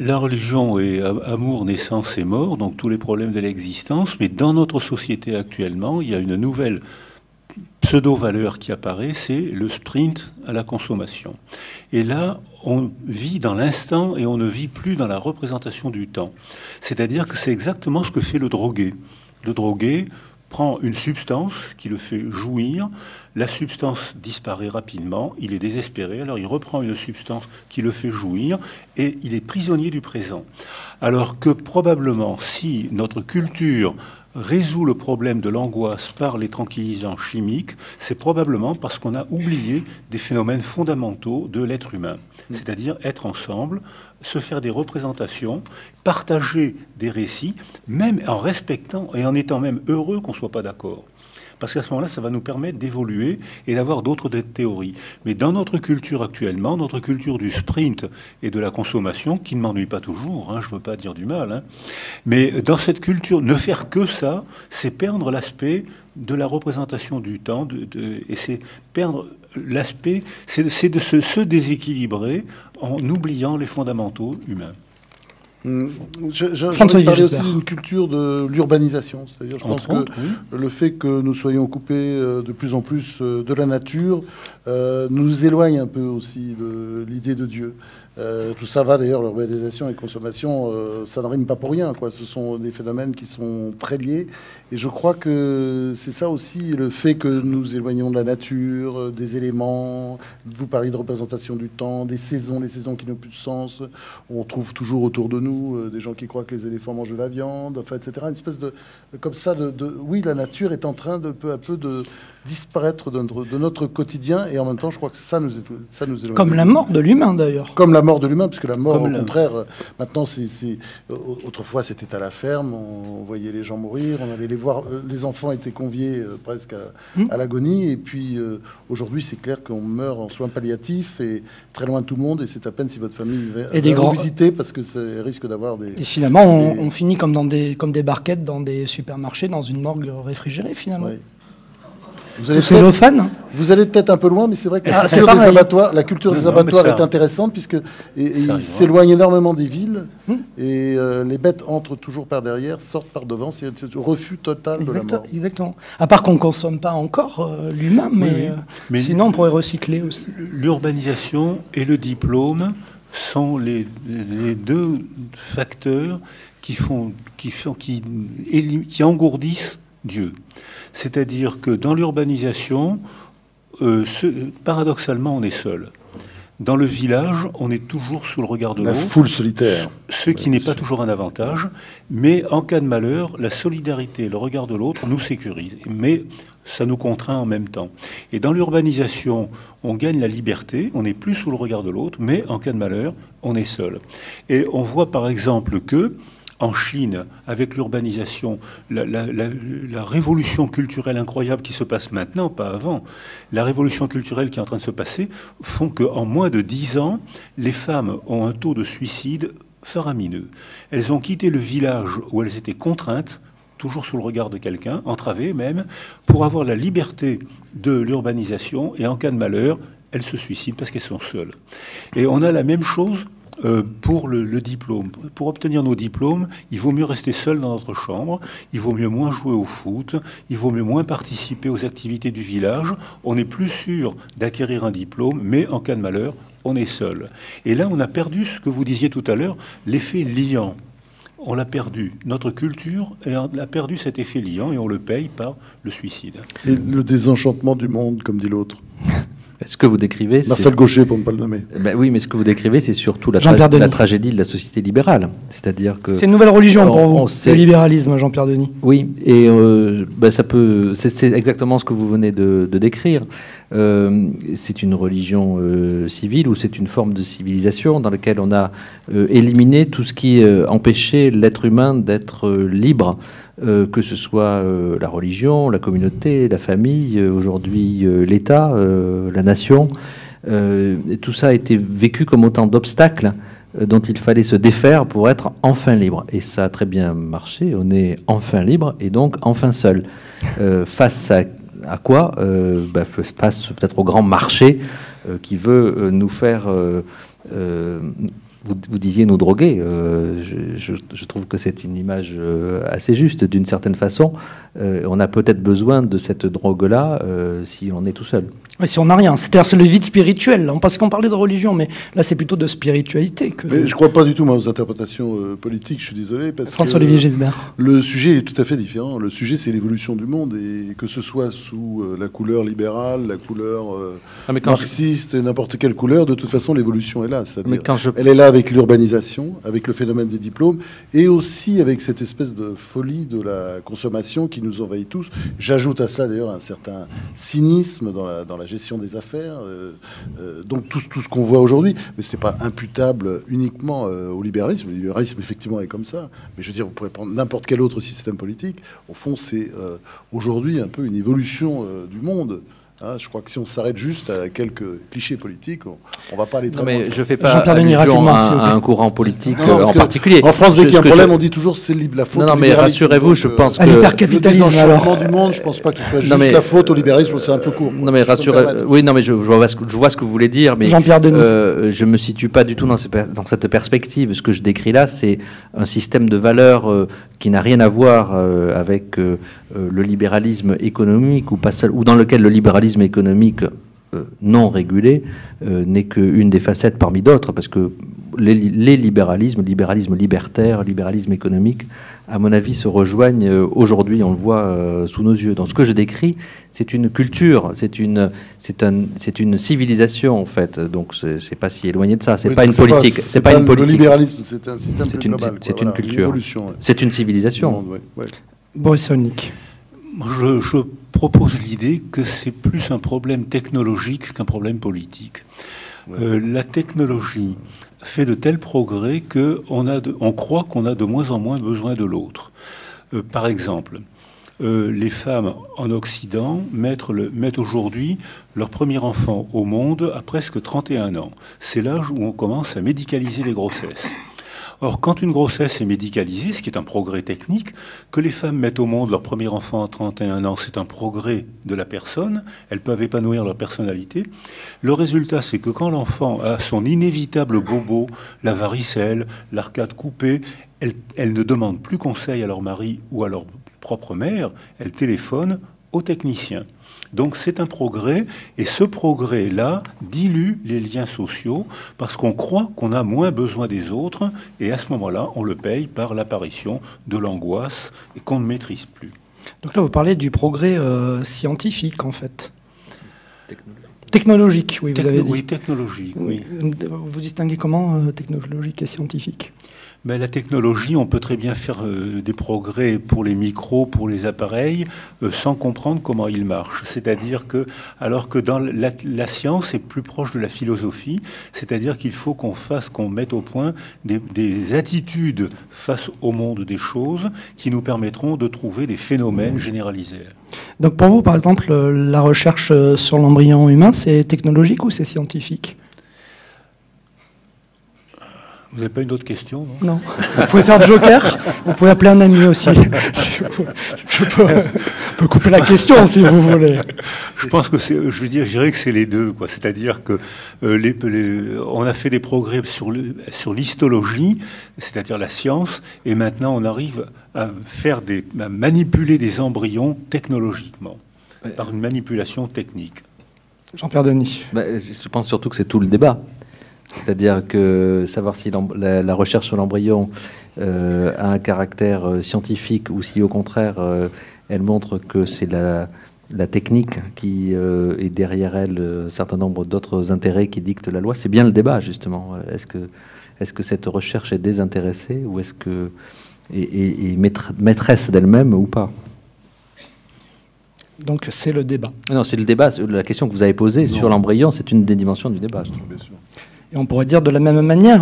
La religion est amour, naissance et mort, donc tous les problèmes de l'existence. Mais dans notre société actuellement, il y a une nouvelle pseudo-valeur qui apparaît, c'est le sprint à la consommation. Et là, on vit dans l'instant et on ne vit plus dans la représentation du temps. C'est-à-dire que c'est exactement ce que fait le drogué. Le drogué prend une substance qui le fait jouir, la substance disparaît rapidement, il est désespéré, alors il reprend une substance qui le fait jouir et il est prisonnier du présent. Alors que probablement, si notre culture résout le problème de l'angoisse par les tranquillisants chimiques, c'est probablement parce qu'on a oublié des phénomènes fondamentaux de l'être humain, c'est-à-dire être ensemble, se faire des représentations, partager des récits, même en respectant et en étant même heureux qu'on ne soit pas d'accord. parce qu'à ce moment-là, ça va nous permettre d'évoluer et d'avoir d'autres théories. Mais dans notre culture actuellement, notre culture du sprint et de la consommation, qui ne m'ennuie pas toujours, hein, je ne veux pas dire du mal, hein, mais dans cette culture, ne faire que ça, c'est perdre l'aspect de la représentation du temps, et c'est perdre l'aspect, c'est de se déséquilibrer en oubliant les fondamentaux humains. J'ai parlé aussi d'une culture de l'urbanisation, c'est-à-dire je pense que le fait que nous soyons coupés de plus en plus de la nature nous éloigne un peu aussi de l'idée de Dieu. Tout ça va d'ailleurs, l'urbanisation et la consommation, ça ne rime pas pour rien, quoi. Ce sont des phénomènes qui sont très liés. Et je crois que c'est ça aussi, le fait que nous éloignons de la nature, des éléments. Vous parlez de représentation du temps, des saisons, les saisons qui n'ont plus de sens. On trouve toujours autour de nous des gens qui croient que les éléphants mangent de la viande, enfin, etc. Une espèce de comme ça, oui, la nature est en train de peu à peu de disparaître de notre quotidien. Et en même temps, je crois que ça nous éloigne. Comme la mort de l'humain, d'ailleurs. Comme la mort de l'humain, parce que la mort, au contraire, maintenant, autrefois, c'était à la ferme, on voyait les gens mourir, on allait les voir, les enfants étaient conviés presque à l'agonie, et puis aujourd'hui, c'est clair qu'on meurt en soins palliatifs, et très loin de tout le monde, et c'est à peine si votre famille va vous visiter, parce que ça risque d'avoir des... Et finalement, on finit comme des barquettes dans des supermarchés, dans une morgue réfrigérée, finalement. Oui. Vous allez peut-être un peu loin, mais c'est vrai que la culture des abattoirs est intéressante, puisqu'ils s'éloignent énormément des villes, et les bêtes entrent toujours par derrière, sortent par devant, c'est un refus total de la mort. Exactement. À part qu'on ne consomme pas encore l'humain, mais sinon on pourrait recycler aussi. L'urbanisation et le diplôme sont les deux facteurs qui engourdissent Dieu. C'est-à-dire que dans l'urbanisation, paradoxalement, on est seul. Dans le village, on est toujours sous le regard de l'autre. La foule solitaire. Ce qui n'est pas toujours un avantage. Mais en cas de malheur, la solidarité, le regard de l'autre nous sécurise. Mais ça nous contraint en même temps. Et dans l'urbanisation, on gagne la liberté, on n'est plus sous le regard de l'autre, mais en cas de malheur, on est seul. Et on voit par exemple que en Chine, avec l'urbanisation, la révolution culturelle incroyable qui se passe maintenant, pas avant, la révolution culturelle qui est en train de se passer, font qu'en moins de 10 ans, les femmes ont un taux de suicide faramineux. Elles ont quitté le village où elles étaient contraintes, toujours sous le regard de quelqu'un, entravées même, pour avoir la liberté de l'urbanisation, et en cas de malheur, elles se suicident parce qu'elles sont seules. Et on a la même chose pour le diplôme. Pour obtenir nos diplômes, il vaut mieux rester seul dans notre chambre, il vaut mieux moins jouer au foot, il vaut mieux moins participer aux activités du village. On est plus sûr d'acquérir un diplôme, mais en cas de malheur, on est seul. Et là, on a perdu ce que vous disiez tout à l'heure, l'effet liant. On l'a perdu. Notre culture a perdu cet effet liant et on le paye par le suicide. Et le désenchantement du monde, comme dit l'autre. Ce que vous décrivez, Marcel Gauchet, pour ne pas le nommer. Ben oui, mais ce que vous décrivez, c'est surtout la tragédie de la société libérale. C'est-à-dire que c'est une nouvelle religion pour vous, le libéralisme, Jean-Pierre Denis. Oui, et ça peut. C'est exactement ce que vous venez de décrire. C'est une religion civile ou c'est une forme de civilisation dans laquelle on a éliminé tout ce qui empêchait l'être humain d'être libre. Que ce soit la religion, la communauté, la famille, aujourd'hui l'État, la nation. Tout ça a été vécu comme autant d'obstacles dont il fallait se défaire pour être enfin libre. Et ça a très bien marché, on est enfin libre et donc enfin seul. Face à quoi face peut-être au grand marché qui veut nous faire... Vous disiez nous droguer. Je trouve que c'est une image assez juste d'une certaine façon. On a peut-être besoin de cette drogue-là si on est tout seul. Oui, si on n'a rien. C'est-à-dire c'est le vide spirituel. Parce qu'on parlait de religion, mais là c'est plutôt de spiritualité. Mais je ne crois pas du tout moi, aux interprétations politiques, je suis désolé. François-Olivier Gisbert. Le sujet est tout à fait différent. Le sujet c'est l'évolution du monde. Et que ce soit sous la couleur libérale, la couleur marxiste et n'importe quelle couleur, de toute façon l'évolution est là. C'est-à-dire, elle est là avec l'urbanisation, avec le phénomène des diplômes, et aussi avec cette espèce de folie de la consommation qui nous envahit tous. J'ajoute à cela d'ailleurs un certain cynisme dans la la gestion des affaires, donc tout ce qu'on voit aujourd'hui. Mais c'est pas imputable uniquement au libéralisme. Le libéralisme, effectivement, est comme ça. Mais je veux dire, vous pourrez prendre n'importe quel autre système politique. Au fond, c'est aujourd'hui un peu une évolution du monde. Hein, je crois que si on s'arrête juste à quelques clichés politiques, on va pas aller très loin. Mais je fais pas allusion à un courant politique en particulier. En France, dès qu'il y a un problème, on dit toujours c'est la faute. Non, mais rassurez-vous, je pense que le désenchantement du monde, je pense pas que ce soit juste la faute au libéralisme, c'est un peu court. Non, mais rassurez-vous. Oui, non, mais je vois ce que vous voulez dire, mais Jean-Pierre Denis. Je me situe pas du tout dans cette perspective. Ce que je décris là, c'est un système de valeurs qui n'a rien à voir avec le libéralisme économique ou dans lequel le libéralisme économique non régulé n'est qu'une des facettes parmi d'autres, parce que les libéralismes, libéralisme libertaire, libéralisme économique, à mon avis, se rejoignent aujourd'hui, on le voit sous nos yeux. Dans ce que je décris, c'est une culture, c'est une civilisation en fait. Donc c'est pas si éloigné de ça. C'est pas une politique. C'est pas une politique. Le libéralisme, c'est un système plus global. C'est une culture. C'est une civilisation. Boris Cyrulnik. Je propose l'idée que c'est plus un problème technologique qu'un problème politique. La technologie fait de tels progrès qu'on croit qu'on a de moins en moins besoin de l'autre. Par exemple, les femmes en Occident mettent aujourd'hui leur premier enfant au monde à presque 31 ans. C'est l'âge où on commence à médicaliser les grossesses. Or, quand une grossesse est médicalisée, ce qui est un progrès technique, que les femmes mettent au monde leur premier enfant à 31 ans, c'est un progrès de la personne, elles peuvent épanouir leur personnalité. Le résultat, c'est que quand l'enfant a son inévitable bobo, la varicelle, l'arcade coupée, elles ne demandent plus conseil à leur mari ou à leur propre mère, elles téléphonent au technicien. Donc c'est un progrès, et ce progrès-là dilue les liens sociaux parce qu'on croit qu'on a moins besoin des autres, et à ce moment-là, on le paye par l'apparition de l'angoisse et qu'on ne maîtrise plus. Donc là, vous parlez du progrès scientifique, en fait. Technologique, oui, vous avez dit. Oui, technologique, oui. Vous distinguez comment technologique et scientifique ? Ben, la technologie, on peut très bien faire des progrès pour les micros, pour les appareils, sans comprendre comment ils marchent. C'est-à-dire que, alors que dans la science est plus proche de la philosophie, c'est-à-dire qu'il faut qu'on mette au point des attitudes face au monde des choses qui nous permettront de trouver des phénomènes généralisés. Donc pour vous, par exemple, la recherche sur l'embryon humain, c'est technologique ou c'est scientifique ? Vous n'avez pas une autre question, non ? Non. Vous pouvez faire joker, vous pouvez appeler un ami aussi. Je peux couper la question si vous voulez. Je pense que je dirais que c'est les deux, quoi. C'est-à-dire que on a fait des progrès sur l'histologie, c'est-à-dire la science, et maintenant on arrive à manipuler des embryons technologiquement, par une manipulation technique. Jean-Pierre Denis. Je pense surtout que c'est tout le débat. C'est-à-dire que savoir si la recherche sur l'embryon a un caractère scientifique ou si au contraire elle montre que c'est la technique qui est derrière elle un certain nombre d'autres intérêts qui dictent la loi, c'est bien le débat justement. Est-ce que cette recherche est désintéressée ou est-ce que est maîtresse d'elle-même ou pas ? Donc c'est le débat. Non, c'est le débat. La question que vous avez posée sur l'embryon, c'est une des dimensions du débat, je trouve. Bien sûr. Et on pourrait dire de la même manière,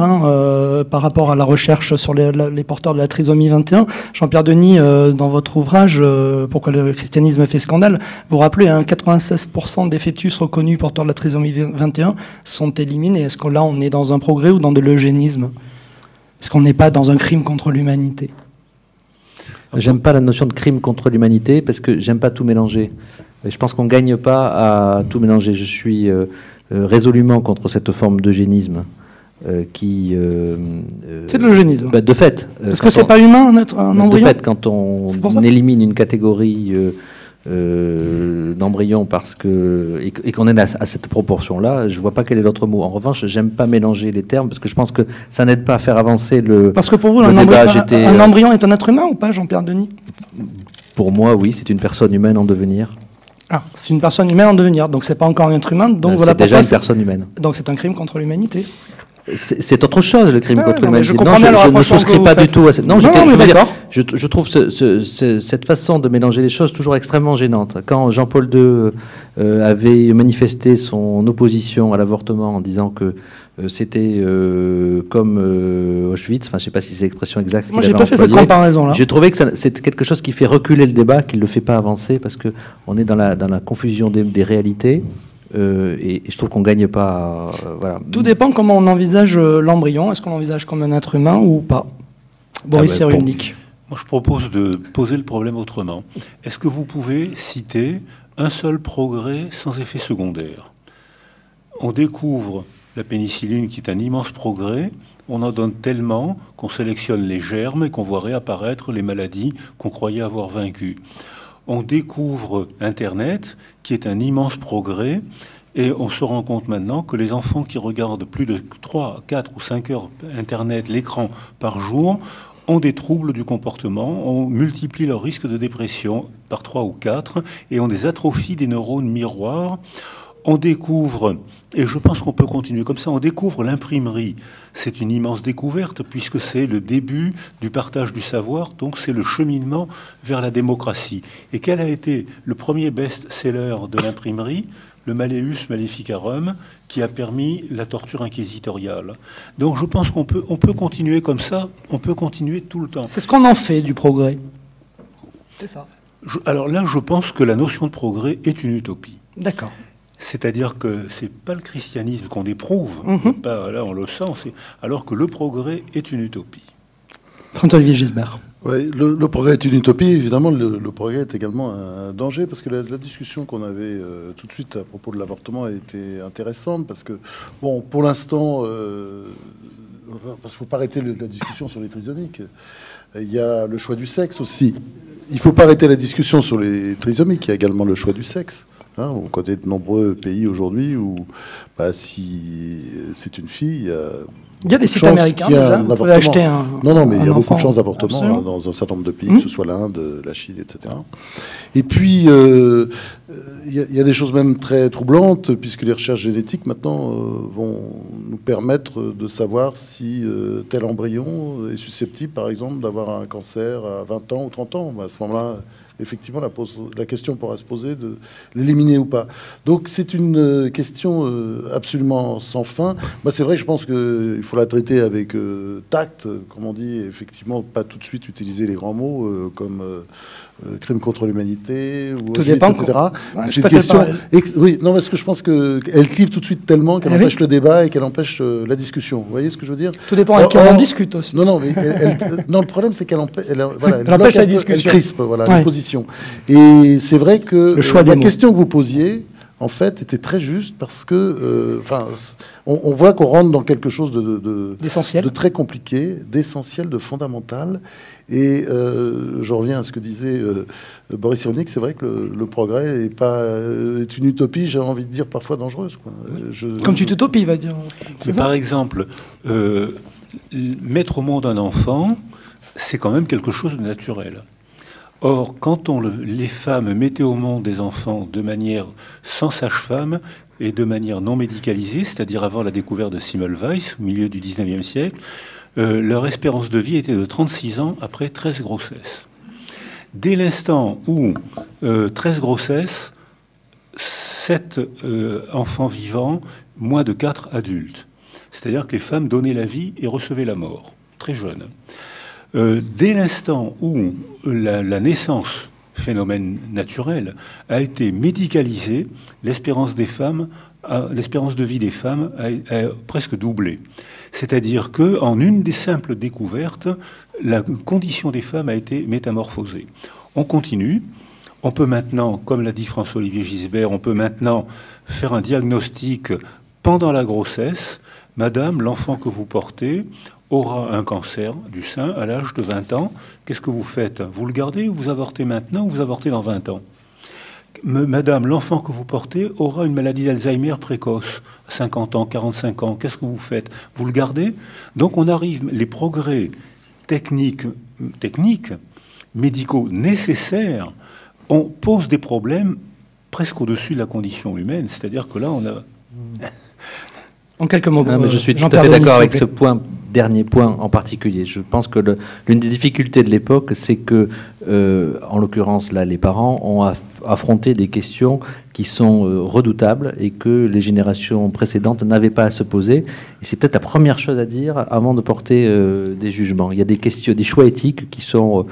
par rapport à la recherche sur les porteurs de la trisomie 21, Jean-Pierre Denis, dans votre ouvrage « Pourquoi le christianisme fait scandale », vous rappelez 96% des fœtus reconnus porteurs de la trisomie 21 sont éliminés. Est-ce que là, on est dans un progrès ou dans de l'eugénisme ? Est-ce qu'on n'est pas dans un crime contre l'humanité ? J'aime pas la notion de crime contre l'humanité parce que j'aime pas tout mélanger. Je pense qu'on gagne pas à tout mélanger. Je suis résolument contre cette forme d'eugénisme qui... c'est de l'eugénisme. De fait. Parce que c'est pas humain, un embryon. De fait, quand on élimine une catégorie d'embryons et qu'on est à cette proportion-là, je vois pas quel est l'autre mot. En revanche, j'aime pas mélanger les termes parce que je pense que ça n'aide pas à faire avancer le Parce que pour vous, un embryon est un être humain ou pas, Jean-Pierre Denis ? Pour moi, oui, c'est une personne humaine en devenir. Ah, c'est une personne humaine en devenir, donc c'est pas encore un être humain. Donc voilà c'est déjà une personne humaine. Donc c'est un crime contre l'humanité. C'est autre chose, le crime contre l'humanité. Non, je ne souscris pas du tout à cette... Non, je trouve cette façon de mélanger les choses toujours extrêmement gênante. Quand Jean-Paul II avait manifesté son opposition à l'avortement en disant que c'était comme Auschwitz, enfin je ne sais pas si c'est l'expression exacte. Moi, j'ai pas fait cette comparaison-là. J'ai trouvé que c'est quelque chose qui fait reculer le débat, qui ne le fait pas avancer, parce qu'on est dans la confusion des réalités. Et je trouve qu'on ne gagne pas. Voilà. Tout dépend comment on envisage l'embryon. Est-ce qu'on l'envisage comme un être humain ou pas? Boris Cyrulnik. Moi, je propose de poser le problème autrement. Est-ce que vous pouvez citer un seul progrès sans effet secondaire? On découvre la pénicilline, qui est un immense progrès. On en donne tellement qu'on sélectionne les germes et qu'on voit réapparaître les maladies qu'on croyait avoir vaincues. On découvre Internet, qui est un immense progrès, et on se rend compte maintenant que les enfants qui regardent plus de 3, 4 ou 5 heures Internet, l'écran par jour, ont des troubles du comportement, on multiplie leur risque de dépression par 3 ou 4, et ont des atrophies des neurones miroirs. On découvre, et je pense qu'on peut continuer comme ça, on découvre l'imprimerie. C'est une immense découverte puisque c'est le début du partage du savoir, donc c'est le cheminement vers la démocratie. Et quel a été le premier best-seller de l'imprimerie? Le Malleus Maleficarum, qui a permis la torture inquisitoriale. Donc je pense qu'on peut continuer comme ça, on peut continuer tout le temps. C'est ce qu'on en fait du progrès. C'est ça. Alors là, je pense que la notion de progrès est une utopie. D'accord. C'est-à-dire que c'est pas le christianisme qu'on éprouve, pas, là on le sent, alors que le progrès est une utopie. François-Olivier Gisbert. Oui, le progrès est une utopie. Évidemment, le progrès est également un danger, parce que la discussion qu'on avait tout de suite à propos de l'avortement a été intéressante, parce que, bon, pour l'instant, parce qu'il ne faut pas arrêter la discussion sur les trisomiques. Il y a le choix du sexe aussi. Il ne faut pas arrêter la discussion sur les trisomiques. Il y a également le choix du sexe. On connaît de nombreux pays aujourd'hui où, si c'est une fille, il y a des sites américains déjà. Vous pouvez acheter un. Non, mais il y a beaucoup de chances d'avortement dans un certain nombre de pays, que ce soit l'Inde, la Chine, etc. Et puis, il y a des choses même très troublantes, puisque les recherches génétiques maintenant vont nous permettre de savoir si tel embryon est susceptible, par exemple, d'avoir un cancer à 20 ans ou 30 ans. À ce moment-là, effectivement, la question pourra se poser de l'éliminer ou pas. Donc, c'est une question absolument sans fin. Moi, c'est vrai, je pense qu'il faut la traiter avec tact, comme on dit, effectivement, pas tout de suite utiliser les grands mots comme crime contre l'humanité, ou tout dépend, etc. C'est une question. Oui, non, parce que je pense qu'elle clive tout de suite tellement qu'elle empêche le débat et qu'elle empêche la discussion. Vous voyez ce que je veux dire? Tout dépend avec qui on discute aussi. Non, mais non, le problème, c'est qu'elle empêche la discussion. Elle crispe, la position. Et c'est vrai que la question que vous posiez, en fait, était très juste, parce que, on voit qu'on rentre dans quelque chose de très compliqué, d'essentiel, de fondamental. Et je reviens à ce que disait Boris Cyrulnik, c'est vrai que le progrès est une utopie, j'ai envie de dire, parfois dangereuse. Comme tu t'utopies, il va dire. Mais par exemple, mettre au monde un enfant, c'est quand même quelque chose de naturel. Or, quand les femmes mettaient au monde des enfants de manière sans sage-femme et de manière non médicalisée, c'est-à-dire avant la découverte de Semmelweis, au milieu du 19e siècle, leur espérance de vie était de 36 ans après 13 grossesses. Dès l'instant où 13 grossesses, 7 enfants vivants, moins de 4 adultes. C'est-à-dire que les femmes donnaient la vie et recevaient la mort, très jeunes. Dès l'instant où la naissance, phénomène naturel, a été médicalisée, l'espérance de vie des femmes a presque doublé. C'est-à-dire qu'en une des simples découvertes, la condition des femmes a été métamorphosée. On continue. On peut maintenant, comme l'a dit François-Olivier Gisbert, on peut maintenant faire un diagnostic pendant la grossesse. Madame, l'enfant que vous portez aura un cancer du sein à l'âge de 20 ans. Qu'est-ce que vous faites? Vous le gardez ou vous avortez maintenant ou vous avortez dans 20 ans? Madame, l'enfant que vous portez aura une maladie d'Alzheimer précoce, à 50 ans, 45 ans. Qu'est-ce que vous faites? Vous le gardez? Donc on arrive, les progrès techniques, médicaux nécessaires, on pose des problèmes presque au-dessus de la condition humaine. C'est-à-dire que là, on a... En quelques mots. Mais je suis tout à fait d'accord avec ce dernier point en particulier. Je pense que l'une des difficultés de l'époque, c'est que, en l'occurrence, là, les parents ont affronté des questions qui sont redoutables et que les générations précédentes n'avaient pas à se poser. Et c'est peut-être la première chose à dire avant de porter des jugements. Il y a des questions, des choix éthiques qui sont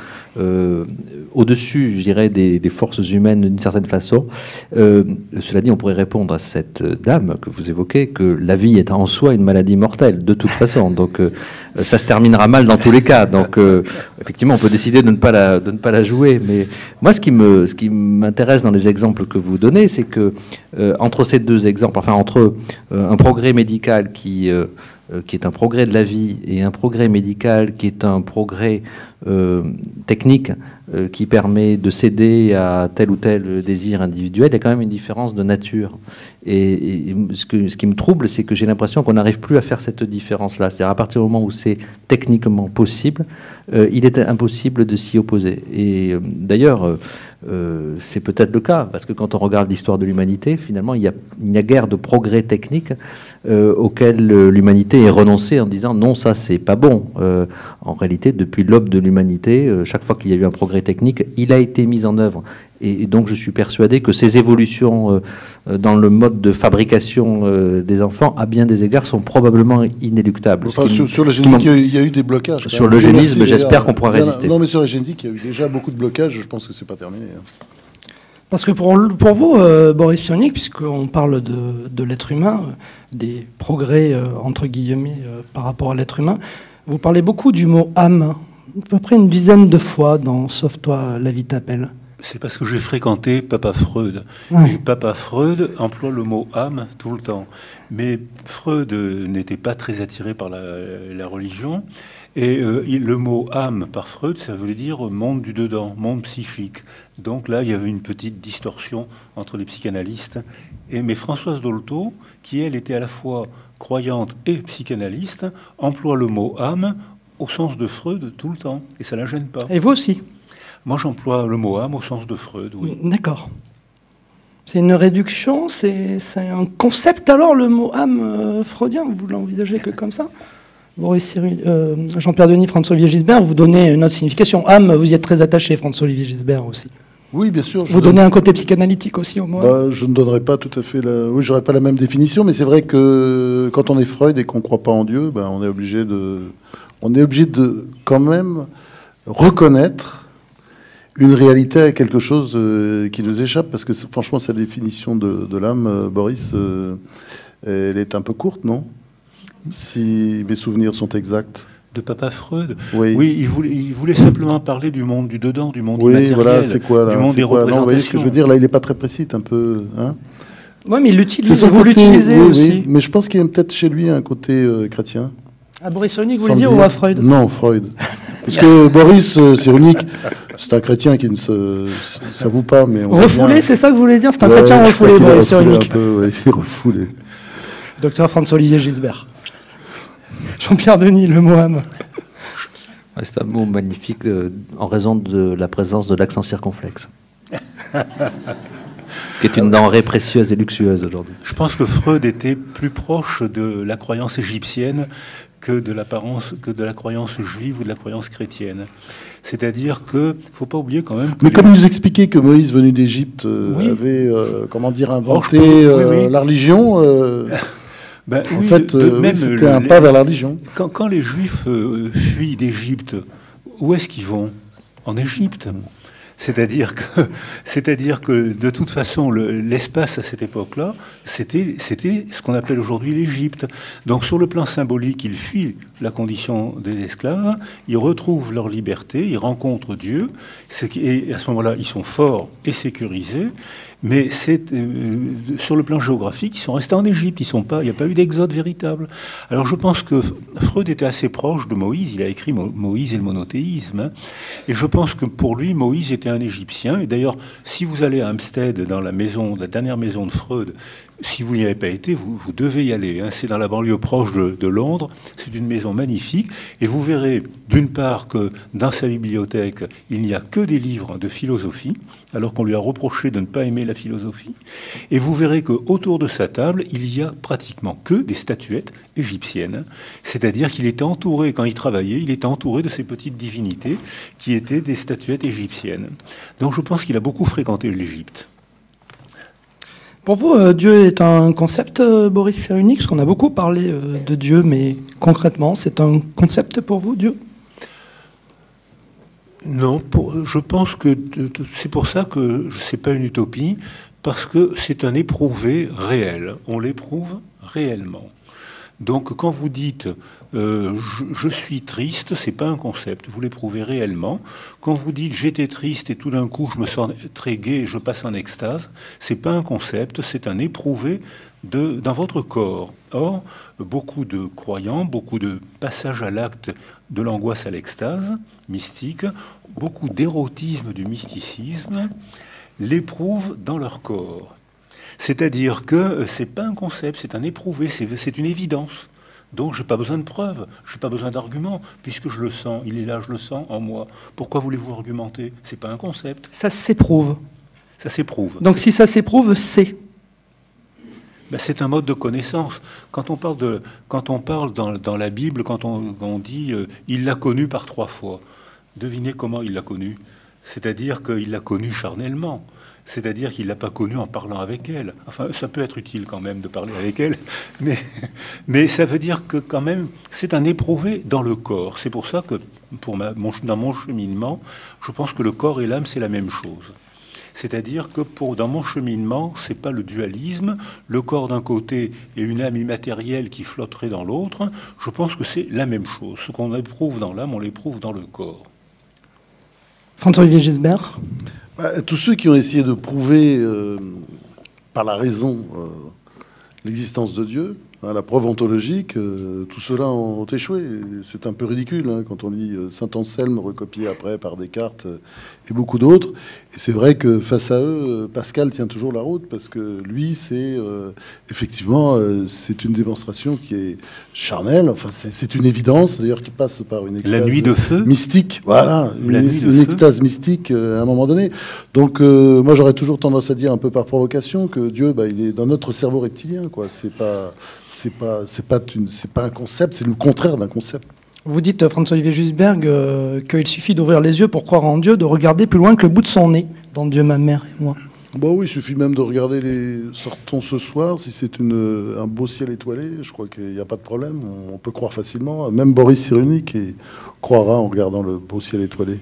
au-dessus, je dirais, des forces humaines d'une certaine façon. Cela dit, on pourrait répondre à cette dame que vous évoquez que la vie est en soi une maladie mortelle, de toute façon. Donc, ça se terminera mal dans tous les cas. Donc, effectivement, on peut décider de ne pas la jouer. Mais moi, ce qui m'intéresse dans les exemples que vous donnez, c'est que entre ces deux exemples, enfin entre un progrès médical qui est un progrès de la vie et un progrès médical qui est un progrès technique qui permet de céder à tel ou tel désir individuel, il y a quand même une différence de nature. Et ce qui me trouble, c'est que j'ai l'impression qu'on n'arrive plus à faire cette différence-là. C'est-à-dire à partir du moment où c'est techniquement possible, il est impossible de s'y opposer. Et d'ailleurs, c'est peut-être le cas, parce que quand on regarde l'histoire de l'humanité, finalement, il n'y a guère de progrès technique auquel l'humanité est renoncée en disant non, ça c'est pas bon. En réalité, depuis l'aube de l'humanité, chaque fois qu'il y a eu un progrès technique, il a été mis en œuvre. Et donc je suis persuadé que ces évolutions dans le mode de fabrication des enfants, à bien des égards, sont probablement inéluctables. Enfin, sur la génétique, il y a eu des blocages. Sur l'eugénisme, j'espère qu'on pourra résister. Non, mais sur la génétique, il y a eu déjà beaucoup de blocages. Je pense que c'est pas terminé. Parce que pour vous, Boris Cyrulnik, puisqu'on parle de l'être humain, des progrès, entre guillemets, par rapport à l'être humain, vous parlez beaucoup du mot âme, à peu près une dizaine de fois dans Sauve-toi, la vie t'appelle. C'est parce que j'ai fréquenté Papa Freud. Ouais. Et Papa Freud emploie le mot âme tout le temps. Mais Freud n'était pas très attiré par la religion. Et le mot âme par Freud, ça voulait dire monde du dedans, monde psychique. Donc là, il y avait une petite distorsion entre les psychanalystes. Mais Françoise Dolto, qui elle était à la fois croyante et psychanalyste, emploie le mot âme au sens de Freud tout le temps. Et ça ne la gêne pas. Et vous aussi? Moi, j'emploie le mot âme au sens de Freud, oui. D'accord. C'est une réduction, c'est un concept alors, le mot âme freudien, vous l'envisagez que comme ça? Jean-Pierre Denis, François-Olivier Gisbert, vous donnez une autre signification. Âme, vous y êtes très attaché, François-Olivier Gisbert aussi. Oui, bien sûr. Vous donnez un côté psychanalytique aussi au moins? Je ne donnerai pas tout à fait Oui, j'aurais pas la même définition, mais c'est vrai que quand on est Freud et qu'on ne croit pas en Dieu, on est obligé de quand même reconnaître une réalité à quelque chose qui nous échappe, parce que franchement, sa définition de l'âme, Boris, elle est un peu courte, non? Si mes souvenirs sont exacts. De Papa Freud. Oui, oui, il voulait simplement parler du monde du dedans, du monde oui, immatériel, voilà, c'est quoi, là, du monde des représentations. Vous voyez ce que je veux dire? Là, il n'est pas très précis, un peu... Hein, oui, mais il l'utilise, vous l'utilisez aussi. Oui, mais je pense qu'il y a peut-être chez lui un côté chrétien. À Boris Cyrulnik, vous voulez dire, ou à Freud? Non, Freud. Parce que Boris Cyrulnik, c'est un chrétien qui ne s'avoue pas, mais... Refoulé, c'est ça que vous voulez dire? C'est un chrétien refoulé, Boris Cyrulnik. Un peu, il est refoulé. Docteur François-Olivier Gisbert. Jean-Pierre Denis, le mot âme. C'est un mot magnifique en raison de la présence de l'accent circonflexe, qui est une denrée précieuse et luxueuse aujourd'hui. Je pense que Freud était plus proche de la croyance égyptienne que de la croyance juive ou de la croyance chrétienne. C'est-à-dire qu'il ne faut pas oublier quand même... Mais comme il nous expliquait que Moïse, venu d'Égypte, avait, inventé la religion... en fait, c'était un pas vers la religion. Quand les Juifs fuient d'Égypte, où est-ce qu'ils vont? En Égypte. C'est-à-dire que de toute façon, l'espace à cette époque-là, c'était ce qu'on appelle aujourd'hui l'Égypte. Donc sur le plan symbolique, ils fuient la condition des esclaves, ils retrouvent leur liberté, ils rencontrent Dieu, et à ce moment-là, ils sont forts et sécurisés. Mais sur le plan géographique, ils sont restés en Égypte. Il n'y a pas eu d'exode véritable. Alors je pense que Freud était assez proche de Moïse. Il a écrit Moïse et le monothéisme. Hein. Et je pense que pour lui, Moïse était un Égyptien. Et d'ailleurs, si vous allez à Hampstead, dans la dernière maison de Freud, si vous n'y avez pas été, vous devez y aller. Hein. C'est dans la banlieue proche de Londres. C'est une maison magnifique. Et vous verrez, d'une part, que dans sa bibliothèque, il n'y a que des livres de philosophie, alors qu'on lui a reproché de ne pas aimer la philosophie. Et vous verrez qu'autour de sa table, il y a pratiquement que des statuettes égyptiennes. C'est-à-dire qu'il était entouré, quand il travaillait, il était entouré de ces petites divinités qui étaient des statuettes égyptiennes. Donc je pense qu'il a beaucoup fréquenté l'Égypte. Pour vous, Dieu est un concept, Boris Cyrulnik, parce qu'on a beaucoup parlé de Dieu, mais concrètement, c'est un concept pour vous, Dieu? Non, je pense que c'est pour ça que ce n'est pas une utopie, parce que c'est un éprouvé réel. On l'éprouve réellement. Donc quand vous dites je suis triste, c'est pas un concept, vous l'éprouvez réellement. Quand vous dites j'étais triste et tout d'un coup je me sens très gai et je passe en extase, c'est pas un concept, c'est un éprouvé dans votre corps. Or, beaucoup de croyants, beaucoup de passages à l'acte de l'angoisse à l'extase mystique, beaucoup d'érotisme du mysticisme l'éprouvent dans leur corps. C'est-à-dire que c'est pas un concept, c'est un éprouvé, c'est une évidence. Donc, je n'ai pas besoin de preuves, je n'ai pas besoin d'arguments, puisque je le sens, il est là, je le sens en moi. Pourquoi voulez-vous argumenter? C'est pas un concept. Ça s'éprouve. Ça s'éprouve. Donc, si ça s'éprouve, c'est... Ben, c'est un mode de connaissance. Quand on parle dans la Bible, quand on dit il l'a connu par 3 fois, devinez comment il l'a connu. C'est-à-dire qu'il l'a connu charnellement. C'est-à-dire qu'il ne l'a pas connue en parlant avec elle. Enfin, ça peut être utile quand même de parler avec elle, mais ça veut dire que quand même, c'est un éprouvé dans le corps. C'est pour ça que dans mon cheminement, je pense que le corps et l'âme, c'est la même chose. C'est-à-dire que dans mon cheminement, c'est pas le dualisme, le corps d'un côté et une âme immatérielle qui flotterait dans l'autre. Je pense que c'est la même chose. Ce qu'on éprouve dans l'âme, on l'éprouve dans le corps. François-Olivier Gisbert. Tous ceux qui ont essayé de prouver par la raison l'existence de Dieu, la preuve ontologique, tout cela ont échoué. C'est un peu ridicule quand on lit Saint Anselme recopié après par Descartes et beaucoup d'autres. Et c'est vrai que face à eux, Pascal tient toujours la route parce que lui, c'est effectivement, c'est une démonstration qui est charnelle. Enfin, c'est une évidence d'ailleurs qui passe par une extase la nuit de feu mystique. Voilà, une extase mystique à un moment donné. Donc, moi, j'aurais toujours tendance à dire un peu par provocation que Dieu, il est dans notre cerveau reptilien, quoi. C'est pas un concept, c'est le contraire d'un concept. Vous dites, François-Olivier Gisberg, qu'il suffit d'ouvrir les yeux pour croire en Dieu, de regarder plus loin que le bout de son nez, dans Dieu, ma mère et moi. Bon, oui, il suffit même de regarder Sortons ce soir, si c'est un beau ciel étoilé, je crois qu'il n'y a pas de problème, on peut croire facilement. Même Boris Cyrulnik croira en regardant le beau ciel étoilé.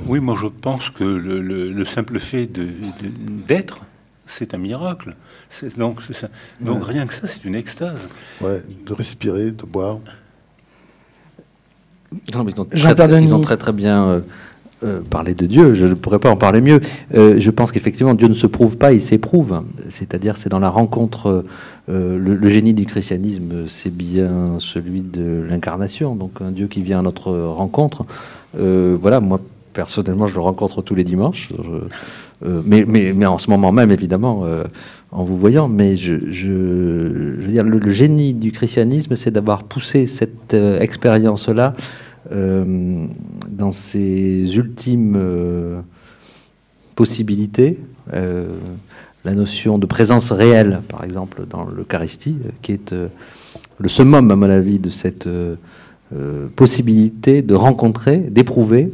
Oui, moi je pense que le simple fait d'être, c'est un miracle. Donc rien que ça, c'est une extase. Ouais, de respirer, de boire. Non, mais ils ont très bien parlé de Dieu. Je ne pourrais pas en parler mieux. Je pense qu'effectivement, Dieu ne se prouve pas, il s'éprouve. C'est-à-dire, c'est dans la rencontre. Le génie du christianisme, c'est bien celui de l'incarnation. Donc, un Dieu qui vient à notre rencontre. Voilà, moi, personnellement, je le rencontre tous les dimanches. Mais en ce moment même, évidemment, en vous voyant. Mais je veux dire, le génie du christianisme, c'est d'avoir poussé cette expérience-là dans ses ultimes possibilités. La notion de présence réelle, par exemple, dans l'Eucharistie, qui est le summum, à mon avis, de cette possibilité de rencontrer, d'éprouver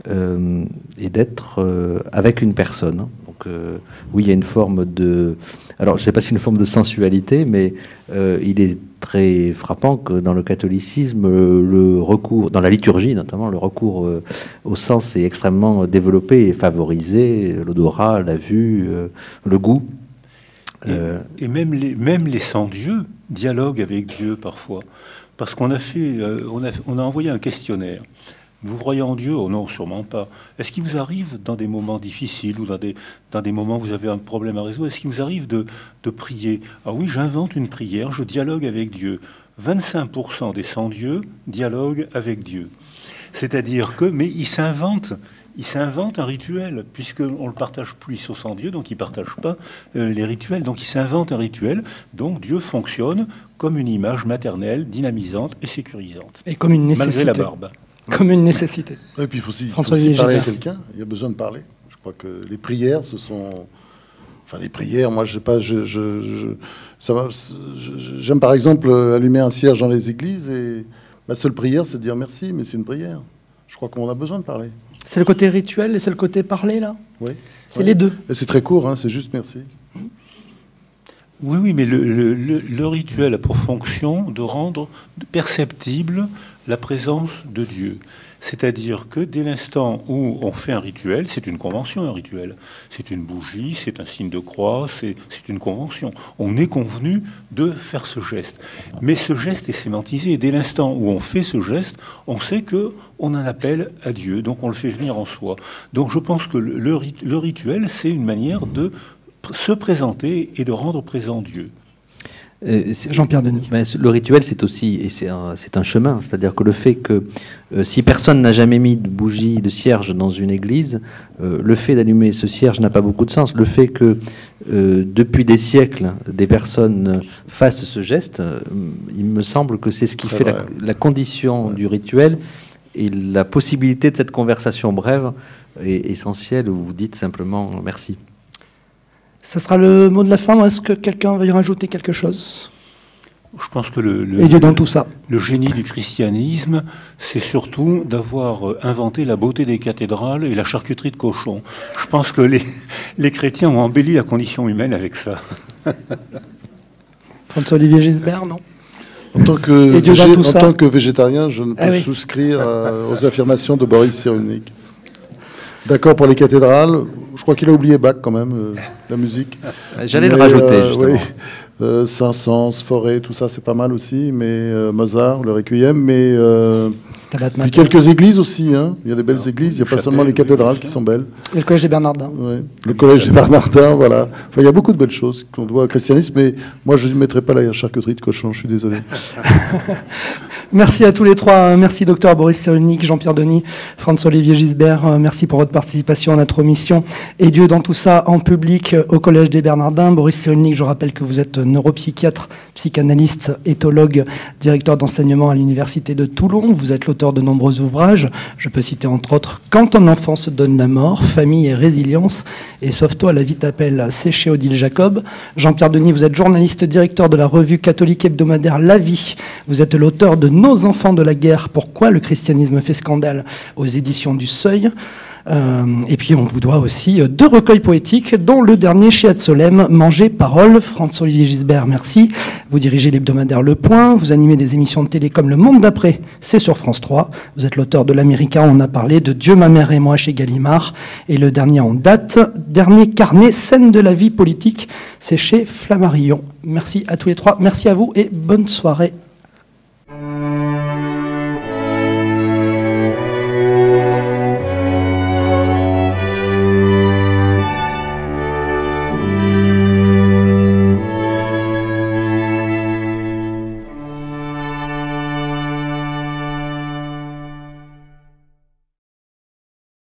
et d'être avec une personne. Donc, oui, il y a une forme de... Alors, je ne sais pas si c'est une forme de sensualité, mais il est très frappant que dans le catholicisme, le recours, dans la liturgie notamment, le recours au sens est extrêmement développé et favorisé, l'odorat, la vue, le goût. Et même les sans-dieux dialoguent avec Dieu parfois. Parce qu'on a envoyé un questionnaire. Vous croyez en Dieu? Oh non, sûrement pas. Est-ce qu'il vous arrive, dans des moments difficiles ou dans des moments où vous avez un problème à résoudre, est-ce qu'il vous arrive de prier? Ah oui, j'invente une prière, je dialogue avec Dieu. 25% des sans-dieux dialoguent avec Dieu. C'est-à-dire que, mais ils s'inventent il s'invente un rituel, puisqu'on ne le partage plus, ils sont sans Dieu, donc ils ne partagent pas les rituels. Donc il s'invente un rituel, donc Dieu fonctionne comme une image maternelle, dynamisante et sécurisante. Et comme une nécessité. Malgré la barbe. Comme une nécessité. Et puis il faut aussi parler à quelqu'un, il y a besoin de parler. Je crois que les prières, ce sont... Enfin, les prières, moi, je sais pas, j'aime par exemple allumer un cierge dans les églises et ma seule prière, c'est de dire merci, mais c'est une prière. Je crois qu'on a besoin de parler. C'est le côté rituel et c'est le côté parler, là? Oui. C'est les deux. Et c'est très court, hein, c'est juste merci. Oui, mais le rituel a pour fonction de rendre perceptible la présence de Dieu. C'est-à-dire que dès l'instant où on fait un rituel, c'est une convention, un rituel. C'est une bougie, c'est un signe de croix, c'est une convention. On est convenu de faire ce geste. Mais ce geste est sémantisé. Et dès l'instant où on fait ce geste, on sait qu'on en appelle à Dieu. Donc on le fait venir en soi. Donc je pense que le rituel, c'est une manière de se présenter et de rendre présent Dieu. Jean-Pierre Denis. Le rituel, c'est aussi, et c'est un chemin, c'est-à-dire que le fait que si personne n'a jamais mis de bougie, de cierge dans une église, le fait d'allumer ce cierge n'a pas beaucoup de sens. Le fait que depuis des siècles, des personnes fassent ce geste, il me semble que c'est ce qui fait la condition du rituel, et la possibilité de cette conversation brève est essentielle, où vous dites simplement merci. Ça sera le mot de la fin. Est-ce que quelqu'un va y rajouter quelque chose? Je pense que et Dieu dans tout ça. Le génie du christianisme, c'est surtout d'avoir inventé la beauté des cathédrales et la charcuterie de cochon. Je pense que les chrétiens ont embelli la condition humaine avec ça. François-Olivier Gisbert, non? En tant que végétarien, je ne peux souscrire aux affirmations de Boris Cyrulnik. D'accord pour les cathédrales. Je crois qu'il a oublié Bach quand même, la musique. J'allais le rajouter, justement. Oui. Saint-Saëns, Forêt, tout ça, c'est pas mal aussi. Mais Mozart, le Requiem. Mais puis quelques églises aussi. Hein. Il y a des belles églises. Il n'y a pas seulement les cathédrales qui sont belles. Et le collège des Bernardins. Oui. Le collège des Bernardins, voilà. Enfin, il y a beaucoup de belles choses qu'on doit au christianisme. Mais moi, je ne mettrai pas la charcuterie de cochon. Je suis désolé. Merci à tous les trois. Merci docteur Boris Cyrulnik, Jean-Pierre Denis, François-Olivier Gisbert. Merci pour votre participation à notre émission. Et Dieu dans tout ça en public au Collège des Bernardins. Boris Cyrulnik, je rappelle que vous êtes neuropsychiatre, psychanalyste, éthologue, directeur d'enseignement à l'Université de Toulon. Vous êtes l'auteur de nombreux ouvrages. Je peux citer entre autres « Quand un enfant se donne la mort, famille et résilience » et « Sauve-toi, la vie t'appelle », c'est chez Odile Jacob. Jean-Pierre Denis, vous êtes journaliste, directeur de la revue catholique hebdomadaire La Vie. Vous êtes l'auteur de Nos enfants de la guerre, pourquoi le christianisme fait scandale aux éditions du Seuil. Et puis on vous doit aussi 2 recueils poétiques, dont le dernier chez Ad-Solem, Manger Parole. François-Olivier Gisbert, merci. Vous dirigez l'hebdomadaire Le Point, vous animez des émissions de télé comme Le Monde d'après, c'est sur France 3. Vous êtes l'auteur de l'Américain, on a parlé, de Dieu, ma mère et moi chez Gallimard. Et le dernier en date, dernier carnet, Scène de la vie politique, c'est chez Flammarion. Merci à tous les trois, merci à vous et bonne soirée.